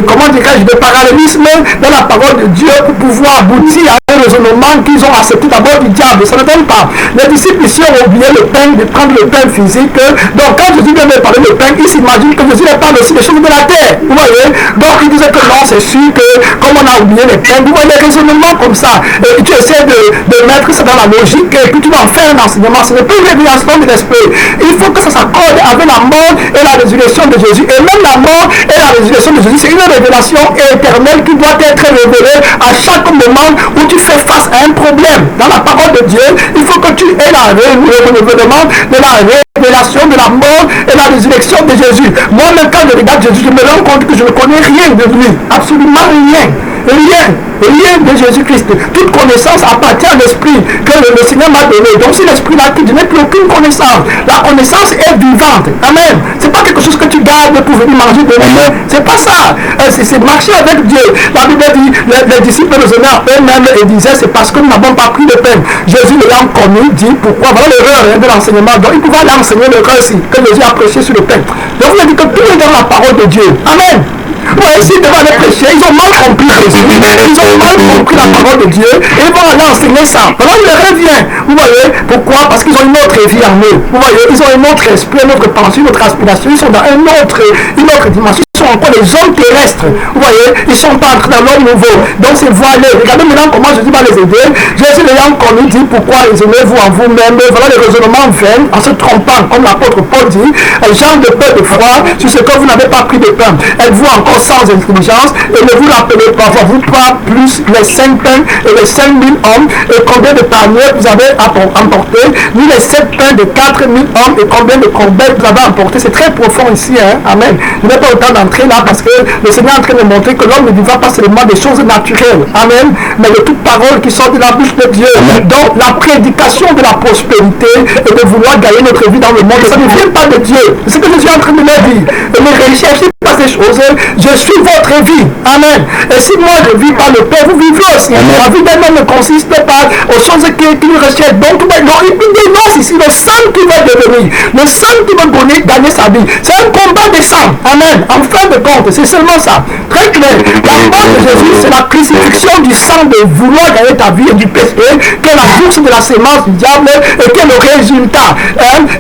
comment dirais-je, de parallélisme dans la parole de Dieu pour pouvoir aboutir à un raisonnement qu'ils ont accepté d'abord du diable. Ça ne donne pas. Les disciples ici ont oublié le pain, de prendre le pain physique. Donc quand Jésus vient de parler de pain, ils s'imaginent que Jésus parle aussi des choses de la terre. Vous voyez? Donc ils disaient que non, c'est sûr que comme on a oublié le pain, vous voyez les raisonnements comme ça. Et tu essaies de mettre ça dans la logique et puis tu vas en faire un enseignement. Ce n'est pas une révélation de l'esprit. Il faut que ça s'accorde avec la mort et la résurrection de Jésus. Et même la mort et la résurrection de Jésus, c'est une révélation éternelle qui doit être révélée à chaque moment où tu fais face à un problème. Dans la parole de Dieu, il faut que tu aies le renouvellement de la révélation de la mort et la résurrection de Jésus. Moi, même quand je regarde Jésus, je me rends compte que je ne connais rien de lui. Absolument rien. Rien de Jésus-Christ. Toute connaissance appartient à l'esprit que le Seigneur m'a donné. Donc si l'esprit n'a plus, je n'ai plus aucune connaissance. La connaissance est vivante. Amen. C'est pas quelque chose que tu gardes pour venir manger de lui. C'est pas ça. C'est marcher avec Dieu. La Bible dit, les disciples raisonnaient à eux-mêmes et disaient, c'est parce que nous n'avons pas pris de pain. Jésus l'ayant connu dit, pourquoi? Voilà l'erreur de l'enseignement. Donc il pouvait aller enseigner l'erreur ici, que Jésus a prêché sur le pain. Donc il a dit que tout est dans la parole de Dieu. Amen. Ouais, s'ils devaient aller prêcher, ils ont mal compris Jésus, ils ont mal compris la parole de Dieu, et ils vont aller enseigner ça. Alors il leur revient. Vous voyez, pourquoi? Parce qu'ils ont une autre vie en eux. Vous voyez, ils ont un autre esprit, une autre pensée, une autre aspiration, ils sont dans une autre dimension. Ils sont encore les hommes terrestres. Vous voyez, ils sont pas entrés dans l'homme nouveau. Donc c'est voilé. Regardez maintenant comment Jésus va les aider. Jésus l'ayant connu dit pourquoi aimez-vous en vous-même. Voilà les raisonnements vains en se trompant, comme l'apôtre Paul dit, genre de peu de foi sur ce que vous n'avez pas pris de pain. Êtes-vous encore sans intelligence et ne vous rappelez pas, vous pas plus les 5 pains et les 5000 hommes et combien de paniers vous avez emporté, ni les 7 pains de 4000 hommes et combien de corbeilles vous avez emporté. C'est très profond ici, hein? Amen. Je n'ai pas le temps d'entrer là parce que le Seigneur est en train de montrer que l'homme ne vivra pas seulement des choses naturelles, amen, mais de toute parole qui sort de la bouche de Dieu. Donc la prédication de la prospérité et de vouloir gagner notre vie dans le monde, ça ne vient pas de Dieu. C'est ce que je suis en train de leur dire. Et ne recherchez pas ces choses, je suis votre vie, amen. Et si moi je vis par le Père, vous vivez aussi. La vie d'un homme ne consiste pas aux choses qu'il recherche. Donc il dénonce ici le sang qui va devenir, le sang qui va gagner sa vie. C'est un combat des sangs, amen. En fin de compte, c'est seulement ça. Très clair. La mort de Jésus, c'est la crucifixion du sang de vouloir gagner ta vie et du péché, que la bourse de la sémence du diable et que le résultat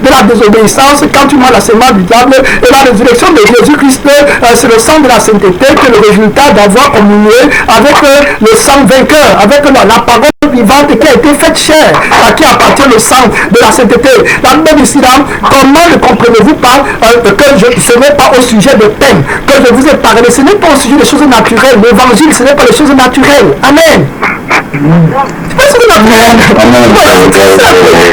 de la désobéissance quand tu manges la sémence du diable et la résurrection de Jésus-Christ, c'est le sang de la sainteté que le résultat d'avoir communié avec le sang vainqueur, avec la parole vivante qui a été faite chair, à qui appartient le sang de la sainteté. La Bible ici là, comment ne comprenez-vous pas que ce n'est pas au sujet de peine que je vous ai parlé, ce n'est pas au sujet des choses naturelles, l'évangile ce n'est pas des choses naturelles, amen. C'est pas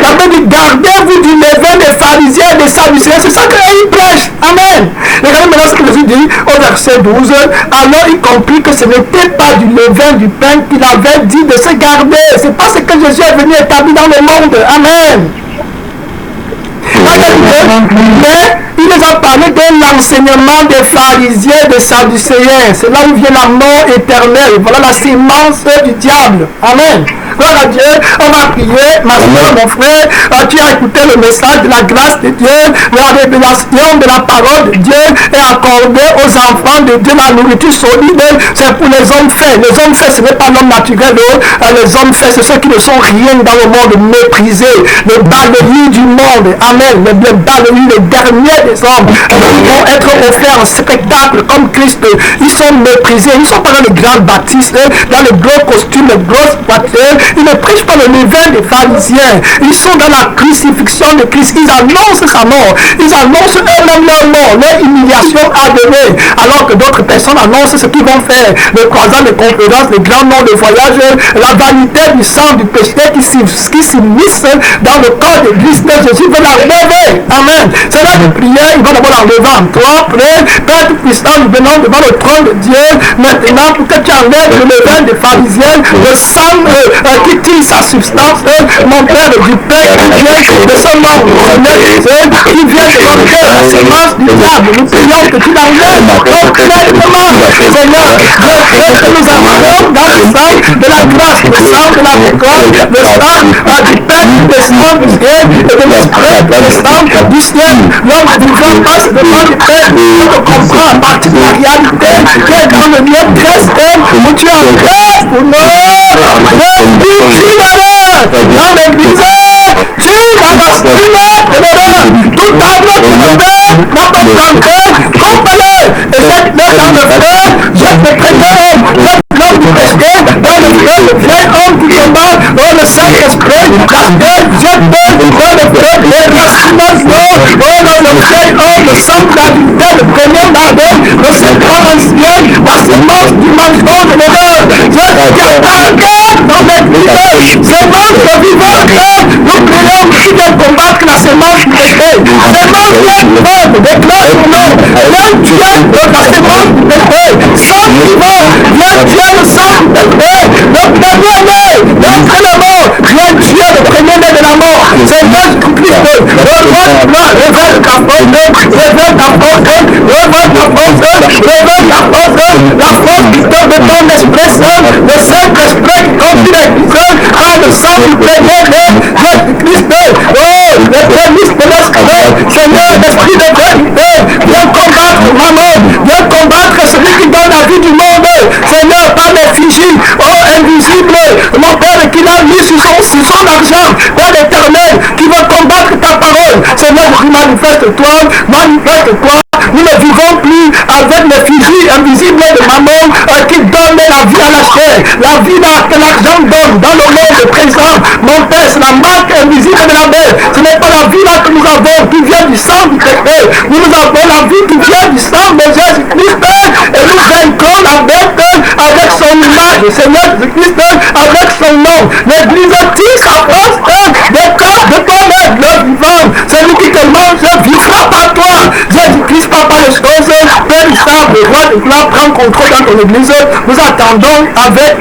la Bible dit gardez-vous du levain des pharisiens et des sadducéens, c'est ça qu'il prêche, amen. Regardez maintenant ce que Jésus dit au verset 12, alors il comprit que ce n'était pas du levain du pain qu'il avait dit de se garder, c'est pas ce que Jésus est venu établir dans le monde, amen. Mais il nous a parlé de l'enseignement des pharisiens, des sadducéens. C'est là où vient la mort éternelle. Voilà la sémence du diable. Amen. Gloire à Dieu. On va prier. Ma soeur, mon frère, tu as écouté le message de la grâce de Dieu. La révélation de la parole de Dieu est accordée aux enfants de Dieu. La nourriture solide, c'est pour les hommes faits. Les hommes faits, ce n'est pas l'homme naturel. Les hommes faits, c'est ceux qui ne sont rien dans le monde, méprisés. Les balayés du monde. Amen. Les balayés, les derniers des hommes. Ils vont être offerts en spectacle comme Christ. Ils sont méprisés. Ils ne sont pas dans les grands baptistes, dans les gros costumes, les grosses voitures. Ils ne prêchent pas le levain des pharisiens. Ils sont dans la crucifixion de Christ. Ils annoncent sa mort. Ils annoncent eux-mêmes leur mort, leur humiliation avérée. Alors que d'autres personnes annoncent ce qu'ils vont faire. Les croisades, les conférences, les grands noms de voyage, la vanité du sang du péché qui s'immisce dans le corps de Christ. Jésus veut l'enlever. Amen. C'est là de prière. Il va d'abord l'enlever en toi. Père Tout-Puissant, nous venons devant le trône de Dieu maintenant pour que tu enlèves le levain des pharisiens, le sang qui tire sa substance, mon Père du Père qui vient de ce monde, qui vient de notre cœur, la sémence du diable. Nous prions que tu l'enlèves complètement. Seigneur, je prie que nous avons dans le sang de la grâce, le sang de la récolte, le sang du Père qui descend du ciel et de l'Esprit qui descend du ciel. L'homme vivant passe devant du Père pour comprendre à partir de la réalité qui est dans le lieu très où tu es en grâce pour nous. Dans l'église, tu vas basculer de l'horreur. Tout tableau qui me fait, n'a pas planté, comprenez. Et cette note dans le feu, jette le prénom, jette l'homme du péché, dans le feu, le vieil homme qui combat, dans le Saint-Esprit, parce que jette dans le feu, les racistes, dans le vieil homme, le sang de la vérité, le premier marbre, le Saint-Grand ancien, la sémence du mensonge de l'horreur. Je t'attaque dans l'église, sémence de vivant, nous prions qui vient combattre la sémence du péché. Sémence de peuple, déclare son nom. Viens Dieu de la sémence du péché. Sang vivant, viens Dieu le sang du péché. Le premier-né, d'après la mort, viens Dieu le premier-né de la mort. C'est Jésus-Christ. Révèle ta force, révèle ta force, révèle ta force, révèle ta force, la force de ton esprit saint, le Saint-Esprit qui conduit l'église par le sang du premier-né, Jésus-Christ. Oh, le prémisse de l'esprit, Seigneur, l'esprit de vérité, viens combattre ma mort, viens combattre celui qui donne la vie du monde, Seigneur, par l'effigie, oh, invisible, mon Père qui l'a mis sur son argent, Père éternel, qui va combattre ta parole, Seigneur, manifeste-toi, manifeste-toi. Nous ne vivons plus avec le fusil invisible de maman qui donne la vie à la chair, la vie que l'argent donne dans le monde présent. Mon Père, c'est la marque invisible de la mère. Ce n'est pas la vie là que nous avons qui vient du sang du péché. Nous avons la vie qui vient du sang de Jésus-Christ et nous vainquons avec son image, Seigneur Jésus-Christ, avec son nom. L'Église tire sa force de toi-même, le vivant. Celui qui te mange vivra par toi. Jésus-Christ, Papa les choses, Père du sang, le roi de gloire, prend contrôle dans ton Église. Nous attendons avec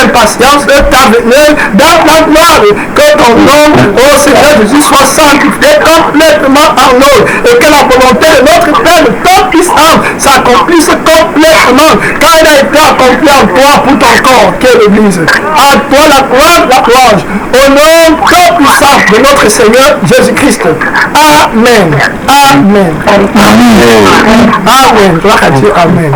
impatience ta venue dans la gloire. Que ton nom, ô Seigneur Jésus, soit sanctifié complètement en nous. Et que la volonté de notre Père, le temps puissant, s'accomplisse complètement. Car elle a été accomplie en toi pour ton corps, qu'est l'Église. À toi la gloire, la gloire. Au nom tout puissant de notre Seigneur Jésus-Christ. Amen. Amen. Amen. Amen. Gloire à Dieu. Amen.